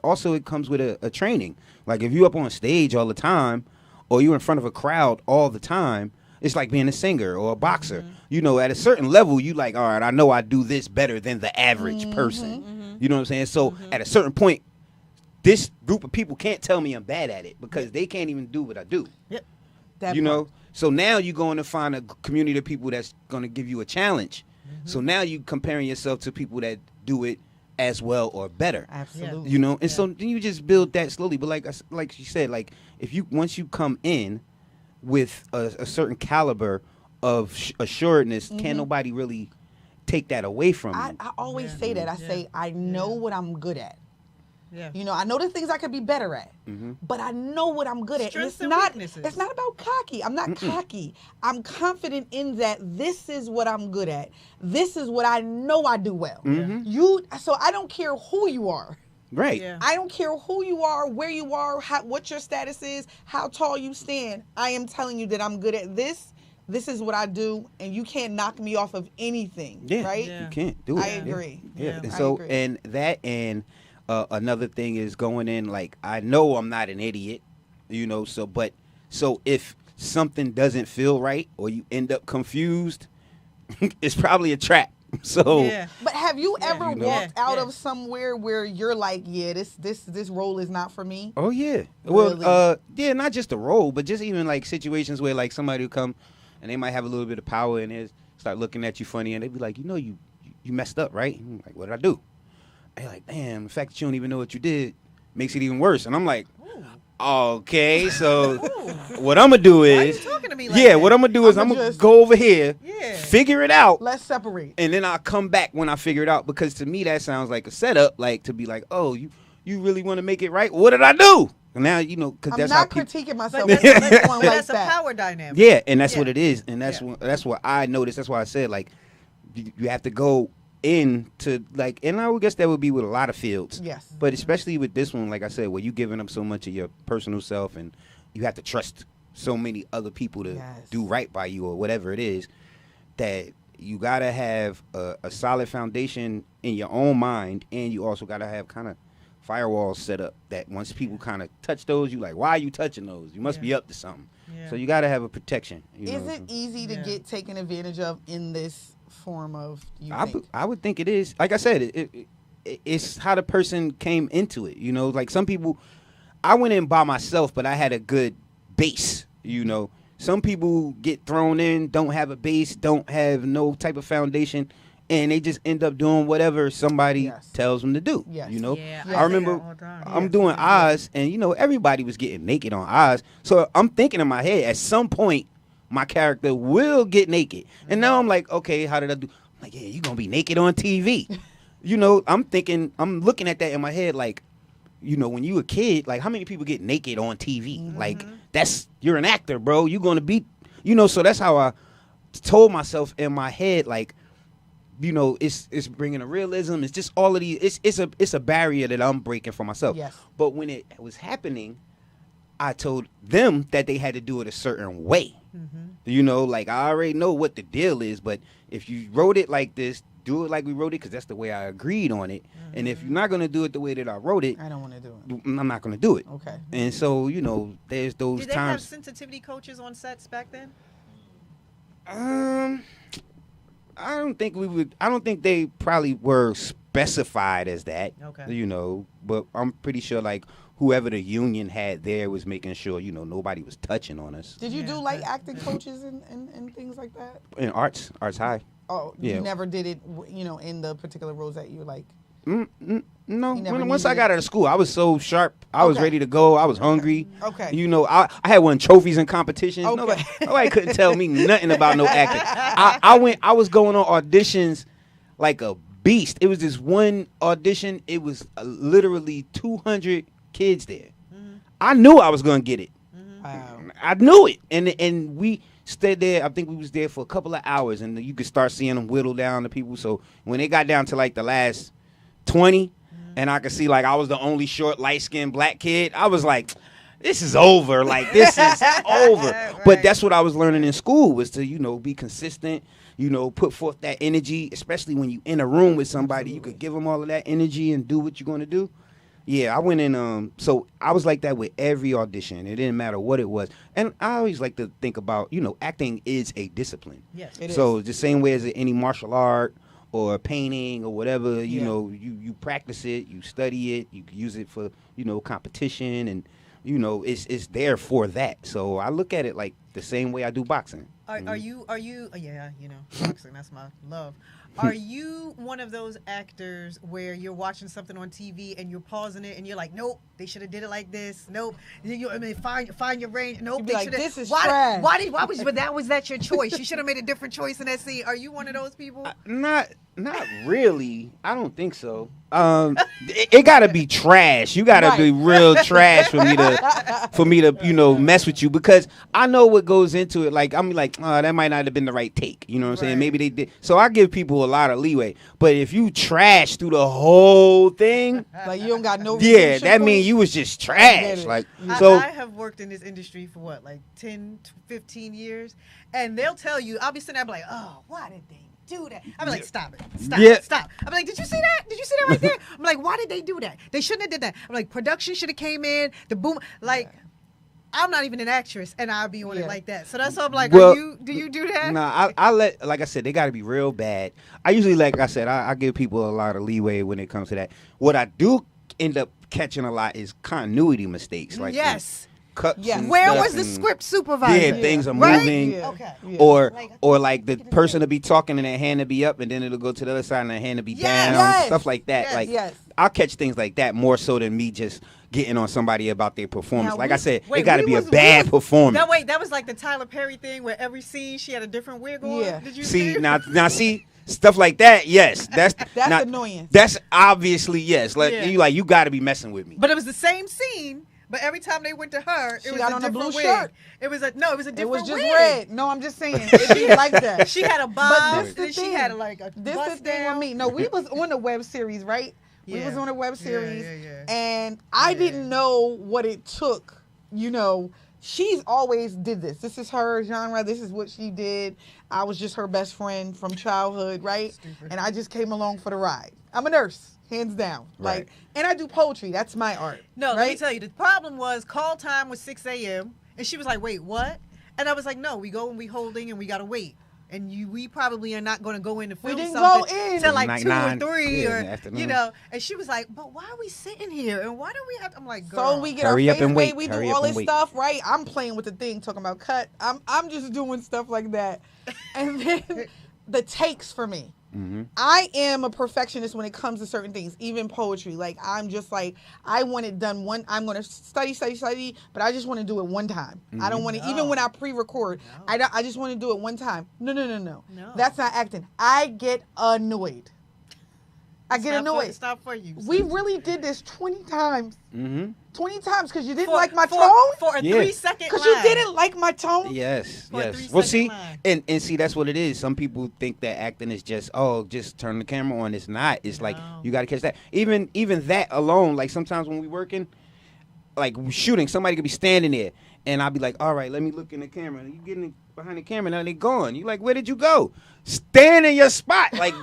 also it comes with a training. Like if you're up on stage all the time, or you're in front of a crowd all the time, it's like being a singer or a boxer. You know, at a certain level, you like, all right, I know I do this better than the average person. You know what I'm saying? So at a certain point, this group of people can't tell me I'm bad at it, because they can't even do what I do. Yep. You know? So now you're going to find a community of people that's going to give you a challenge. So now you comparing yourself to people that do it as well or better. Absolutely. You know? And so then you just build that slowly. But like you said, like once you come in with a certain caliber of assuredness, can't nobody really take that away from you. I always say that. I say, I know what I'm good at. Yeah. You know, I know the things I could be better at, but I know what I'm good at. And it's not about cocky. I'm not cocky. I'm confident in that this is what I'm good at. This is what I know I do well. So I don't care who you are. Right. Yeah. I don't care who you are, where you are, what your status is, how tall you stand. I am telling you that I'm good at this. This is what I do, and you can't knock me off of anything. Yeah. Right? You can't do it. I agree. Yeah. I So agree. and another thing is going in, like, I know I'm not an idiot, you know, so if something doesn't feel right or you end up confused, it's probably a trap. So, But have you ever you know. walked out of somewhere where you're like, yeah, this role is not for me? Oh yeah. Really? Well, yeah, not just the role, but just even like situations where like somebody will come and they might have a little bit of power and they start looking at you funny and they be like, you messed up, right? And I'm like, what did I do? They're like, damn, the fact that you don't even know what you did makes it even worse. And I'm like, okay, so what I'm gonna do is, what I'm gonna do is I'm gonna go over here, figure it out. Let's separate, and then I'll come back when I figure it out. Because to me, that sounds like a setup, like to be like, oh, you really want to make it right? What did I do? And now because that's not how critiquing myself. That's a power dynamic. Yeah, and that's what it is, and that's what I noticed. That's why I said like you have to go into like, and I would guess that would be with a lot of fields. Yes. But especially with this one, like I said, where you giving up so much of your personal self, and you have to trust so many other people to do right by you or whatever it is, that you gotta have a solid foundation in your own mind, and you also gotta have kind of firewalls set up that once people kind of touch those, you like, why are you touching those? You must be up to something. So you gotta have a protection. Is it easy to get taken advantage of in this form of I would think it is. Like I said, it's how the person came into it. Like some people, I went in by myself, but I had a good base. Some people get thrown in, don't have a base, don't have no type of foundation, and they just end up doing whatever somebody tells them to do. I remember I'm doing Oz, and everybody was getting naked on Oz, so I'm thinking in my head at some point my character will get naked. And now I'm like, okay, how did I do? I'm like, yeah, you're going to be naked on TV. I'm looking at that in my head like, when you a kid, like how many people get naked on TV? Like you're an actor, bro. You're going to be, so that's how I told myself in my head, like, it's bringing a realism. It's just all of these, it's a barrier that I'm breaking for myself. Yes. But when it was happening, I told them that they had to do it a certain way. Like I already know what the deal is, but if you wrote it like this, do it like we wrote it, because that's the way I agreed on it. And if you're not going to do it the way that I wrote it, I don't want to do it. I'm not going to do it. Okay. And so, there's those Did they times. have sensitivity coaches on sets back then? I don't think they probably were specified as that. Okay. But I'm pretty sure like whoever the union had there was making sure, nobody was touching on us. Did you do like acting coaches and things like that? In arts high. Oh, yeah. You never did it, in the particular roles that you like? No. Once I got out of school, I was so sharp. I was ready to go. I was hungry. Okay. I had won trophies and competitions. Okay. Nobody couldn't tell me nothing about no acting. I was going on auditions like a beast. It was this one audition. It was literally 200 kids there. I knew I was going to get it. Wow. I knew it. And we stayed there. I think we was there for a couple of hours, and you could start seeing them whittle down the people. So when they got down to like the last 20, and I could see like I was the only short, light-skinned black kid, I was like, this is over. Like, this is over. Right. But that's what I was learning in school, was to, be consistent, put forth that energy, especially when you in a room with somebody. Absolutely. You could give them all of that energy and do what you're going to do. Yeah, I went in, so I was like that with every audition. It didn't matter what it was. And I always like to think about, acting is a discipline. Yes, it is. So the same way as any martial art or painting or whatever, you practice it, you study it, you use it for, competition, and, it's there for that. So I look at it like the same way I do boxing. Are you, boxing, that's my love. Are you one of those actors where you're watching something on TV and you're pausing it and you're like, nope, they should have did it like this. Nope. Find your range. Nope. They like, this is trash. But was that your choice? You should have made a different choice in that scene. Are you one of those people? Not really. I don't think so. It gotta be trash. You gotta be real trash for me to mess with you, because I know what goes into it. Like, I'm like, oh, that might not have been the right take. You know what I'm saying? Maybe they did. So I give people a lot of leeway. But if you trash through the whole thing, like you don't got no. Yeah, that means you was just trash. Like, so I have worked in this industry for what, like 10 to 15 years, and they'll tell you. I'll be sitting there, I'll be like, oh, why did they do that? I'll be like, stop it. Stop. I'm like, did you see that? Did you see that right there? I'm like, why did they do that? They shouldn't have did that. I'm like, production should have came in, the boom, like, I'm not even an actress, and I'll be on it like that. So that's why I'm like, Well, do you do that? Nah, I let, like I said, they got to be real bad. I usually, like I said, I give people a lot of leeway when it comes to that. What I do end up catching a lot is continuity mistakes. Like yes. Cuts. Yes. Where was the script supervisor? Yeah, things are right? moving. Yeah. Okay. Yeah. Or like the person to be talking and their hand to be up, and then it'll go to the other side and their hand to be down. Yes. Stuff like that. Yes. Like Yes. I'll catch things like that more so than me just getting on somebody about their performance. Now, Like I said, wait, it got to we be a was- bad performance. That was like the Tyler Perry thing where every scene she had a different wig on. Yeah. Did you See see stuff like that. Yes, that's annoying. That's obviously yes. Like Yeah. you got to be messing with me. But it was the same scene. But every time they went to her, it She was got a on a different blue wig. shirt. It was a different It was just wig. red. No, I'm just saying. It be like that. She had a But bob, this the and she thing. had like a This bust the thing down. with me. No, we was on a web series, right? We Yeah. was on a web series, yeah. and I didn't know what it took. You know, she's always did this. This is her genre. This is what she did. I was just her best friend from childhood, right? And I just came along for the ride. I'm a nurse, hands down. Right. Like, and I do poetry. That's my art. No, right? let me tell you, the problem was call time was 6 a.m. and she was like, "Wait, what?" And I was like, "No, we go and we holding and we gotta wait." And we probably are not going to go in to film didn't something go in. till like Like 2 9, or 3 yeah, or in the afternoon. you know. And she was like, "But why are we sitting here? And why do we have?" I'm like, "Girl, So we get Hurry our up face and made, wait. we Hurry do up all and this wait. stuff, right? I'm playing with the thing, talking about cut. I'm just doing stuff like that. And then the takes for me. Mm-hmm. I am a perfectionist when it comes to certain things, even poetry. Like, I'm just like, I want it done I'm going to study, but I just want to do it one time. I don't want to, even when I pre-record, I just want to do it one time. No. That's not acting. I get annoyed. I get annoyed. It's not for you. We really did this 20 times. Mm-hmm. 20 times because you didn't For- like my for- tone? for a Yeah. 3-second Because you line. didn't like my tone? Yes, For a yes. 3-second Well, see, line. and see, that's what it is. Some people think that acting is just just turn the camera on. It's not. It's like you got to catch that. Even that alone. Like sometimes when we working, like shooting, somebody could be standing there, and I'll be like, "All right, let me look in the camera." And you getting behind the camera, now they gone. You like, where did you go? Stand in your spot. Like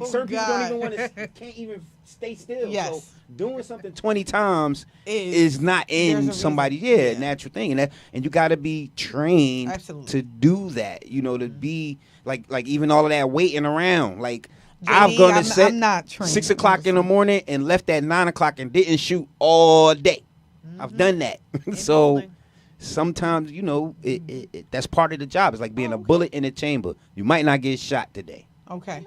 certain people don't even want to. Can't even stay still. Yes. So doing something 20 times is not there's a in reason. somebody natural thing, and you got to be trained Absolutely. to do that. You know, to be like even all of that waiting around. Like JD, I've gone to set I'm not trained. 6 o'clock in the morning and left at 9 o'clock and didn't shoot all day. I've done that. So sometimes that's part of the job. It's like being a bullet in a chamber. You might not get shot today. Okay.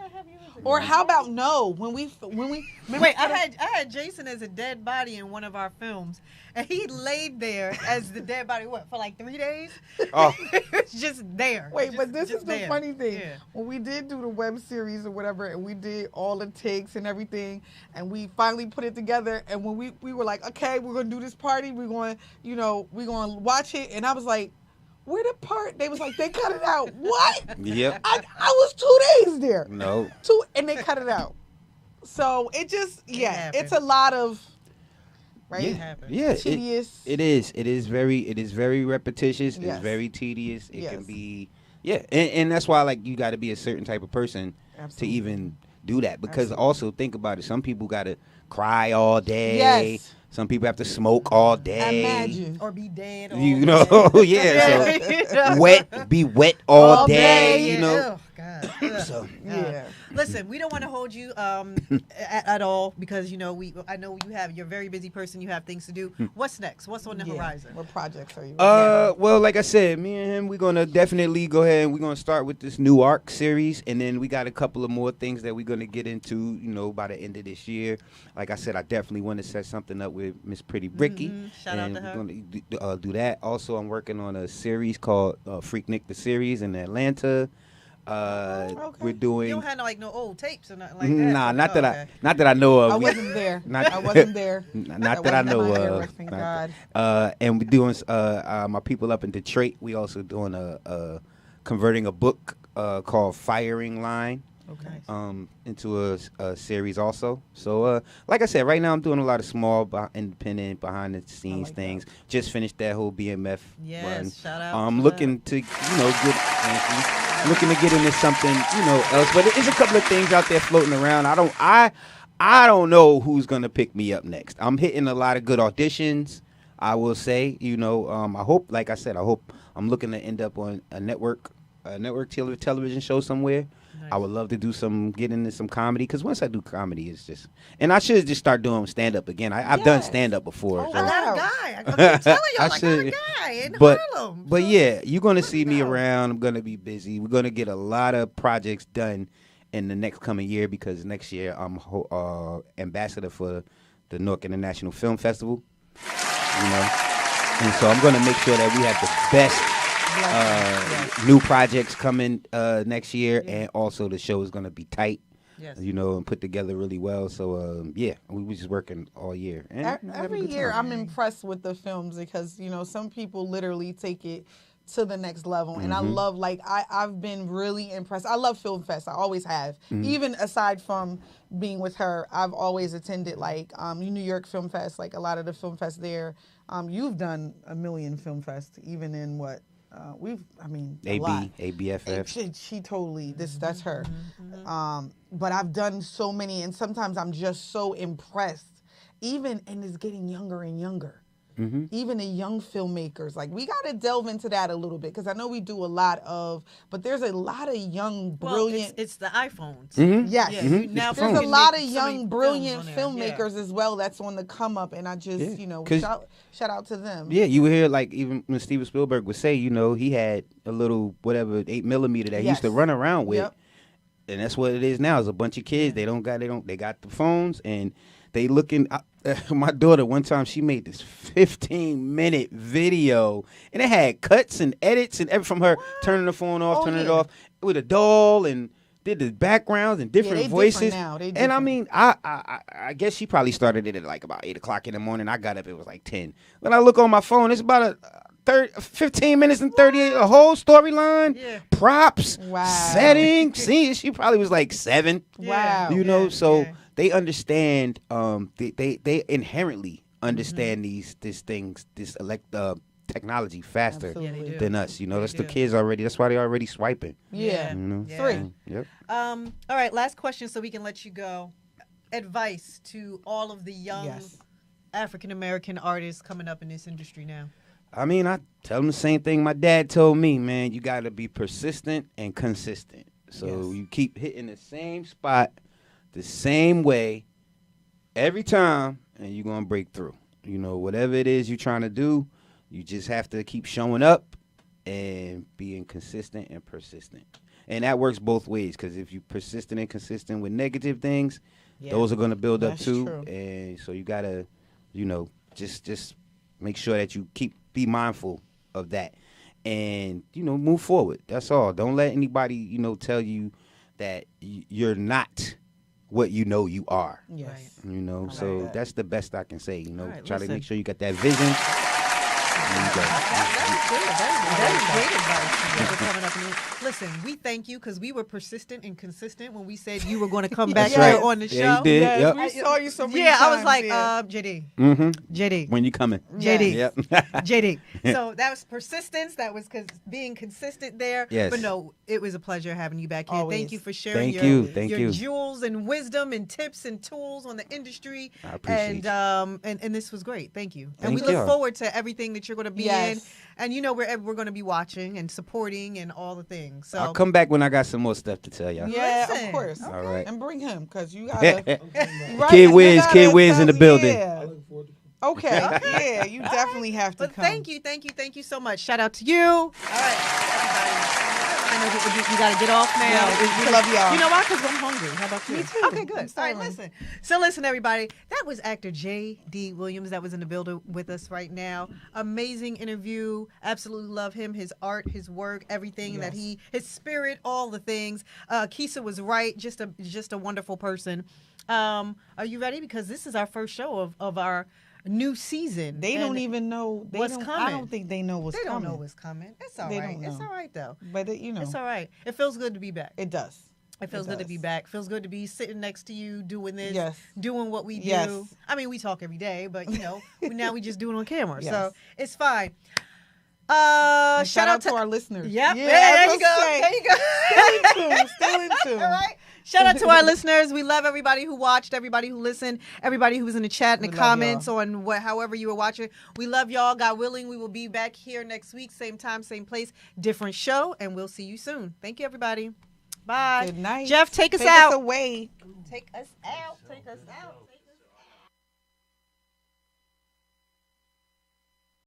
Or how about no? When we Wait, I had Jason as a dead body in one of our films, and he laid there as the dead body for like 3 days. Oh. It's just there. Wait, Just- but this just is the there. funny thing. Yeah. When we did do the web series or whatever, and we did all the takes and everything, and we finally put it together, and when we were like, okay, we're gonna do this party, we're going to watch it, and I was like, where the part? They was like, they cut it out. What? Yep. I was 2 days there. No. And they cut it out. So it just, happens. it's a lot of, right? Yeah, Tedious. it is. It is very repetitious. Yes. It's very tedious. It Yes. can be, and that's why like you got to be a certain type of person Absolutely. to even do that. Because Absolutely. also think about it. Some people got to cry all day. Yes. Some people have to smoke all day. Imagine. Or be dead. All You day. know, yeah. So be wet all day. You know. Oh, God. Ugh. So Yeah. Listen, we don't want to hold you at all because I know you're a very busy person. You have things to do. What's next? What's on the horizon? What projects are you? Well, like I said, me and him, we're gonna definitely go ahead and we're gonna start with this new arc series, and then we got a couple of more things that we're gonna get into, by the end of this year. Like I said, I definitely want to set something up with Miss Pretty Ricky. Shout out and to her. we're gonna do that. Also, I'm working on a series called Freak Nick the Series in Atlanta. We're doing. You don't have no old tapes or nothing like that. Nah, not that Okay. not that I know of. I wasn't there. Not- I wasn't there. Not that I wasn't know my era, of. thank Not God. and we're doing my people up in Detroit. We also doing converting a book called Firing Line. Okay. Into a series also. So like I said, right now I'm doing a lot of small independent behind the scenes things. Just finished that whole BMF Yes, run. shout out I'm to looking to get into something else. But there's a couple of things out there floating around. I don't know who's gonna pick me up next. I'm hitting a lot of good auditions. I will say, I hope, like I said, I'm looking to end up on a network television show somewhere. Nice. I would love to get into some comedy, because once I do comedy, it's just, and I should just start doing stand up again. I've done stand up before. Oh, so. I got a guy. I'm telling y'all, I got a guy in Harlem. But yeah, you're gonna see me around. I'm gonna be busy. We're gonna get a lot of projects done in the next coming year, because next year I'm ambassador for the Newark International Film Festival. And so I'm gonna make sure that we have the best new projects coming next year, and also the show is gonna be tight, and put together really well. So we were just working all year. And every year, I'm impressed with the films, because some people literally take it to the next level, and I love, I've been really impressed. I love Film Fest. I always have. Even aside from being with her, I've always attended New York Film Fest, a lot of the film fest there. You've done a million film fest, even in what. A lot. ABFF. She totally, that's her. But I've done so many, and sometimes I'm just so impressed, and it's getting younger and younger. Even the young filmmakers, we got to delve into that a little bit, because I know we do a lot of, but there's a lot of young, brilliant. It's the iPhones. Yes. Yeah, now there's a lot of young, brilliant filmmakers as well that's on the come up, and I just, shout out to them. Yeah, you would hear, even when Steven Spielberg would say, he had a little, 8mm that he used to run around with. Yep. And that's what it is now. It's a bunch of kids. They got the phones, and they looking. My daughter, one time, she made this 15-minute video, and it had cuts and edits and from her turning the phone off, turning it off with a doll, and did the backgrounds and different voices. And I guess she probably started it at about 8 o'clock in the morning. I got up, it was 10. When I look on my phone, it's about 15 minutes and 38, a whole storyline, props, settings. See, she probably was 7. Wow. So they understand. They inherently understand these things, technology faster than us. That's the kids already. That's why they're already swiping. Yeah. 3. Yep. All right. Last question, so we can let you go. Advice to all of the young African American artists coming up in this industry now. I tell them the same thing my dad told me, man. You got to be persistent and consistent. So you keep hitting the same spot, the same way, every time, and you're going to break through. Whatever it is you're trying to do, you just have to keep showing up and being consistent and persistent. And that works both ways, because if you're persistent and consistent with negative things, those are going to build up too. True. And so you got to, just make sure that you be mindful of that, and move forward. That's all. Don't let anybody tell you that you're not what you are. Yes. So that's the best I can say. Try to make sure you got that vision. That is great advice for coming up. Listen, we thank you, because we were persistent and consistent when we said you were going to come back here on the show. Yeah, you did. Yep. We saw you so many times. I was like, JD. JD. When you coming? JD. Yep. JD. So that was persistence. That was being consistent there. Yes. But no, it was a pleasure having you back here. Always. Thank you for sharing Thank your you. jewels and wisdom and tips and tools on the industry. I appreciate and this was great. Thank you. Thank we look you. forward to everything that you're going to be in. And we're going to be watching and supporting and all the things. So I'll come back when I got some more stuff to tell y'all. Yeah, Listen. of course. All right. And bring him, because you gotta. Kid Wiz in the building. Yeah. Okay. Yeah, you definitely have to come. Thank you so much. Shout out to you. All right, everybody. I know you got to get off now. Yeah, we love y'all. You know why? Because I'm hungry. How about you? Me too. Okay, good. All right, listen. So listen, everybody. That was actor J.D. Williams that was in the building with us right now. Amazing interview. Absolutely love him, his art, his work, everything that his spirit, all the things. Kisa was right. Just a wonderful person. Are you ready? Because this is our first show of our new season. They don't even know what's coming. I don't think they know what's coming. They don't know what's coming. It's all right. It's all right, though. But, it's all right. It feels good to be back. It does. It feels good to be back. Feels good to be sitting next to you doing this, Yes. doing what we do. Yes. I mean, we talk every day, but, now we just do it on camera. Yes. So it's fine. Shout out to our listeners. Yep. Yeah, there you go. There you go. Still in tune. All right. Shout out to our listeners. We love everybody who watched, everybody who listened, everybody who was in the chat and the comments on however you were watching. We love y'all. God willing, we will be back here next week, same time, same place, different show, and we'll see you soon. Thank you, everybody. Bye. Good night. Jeff, take us out. Take us away. Take us out. Take us out.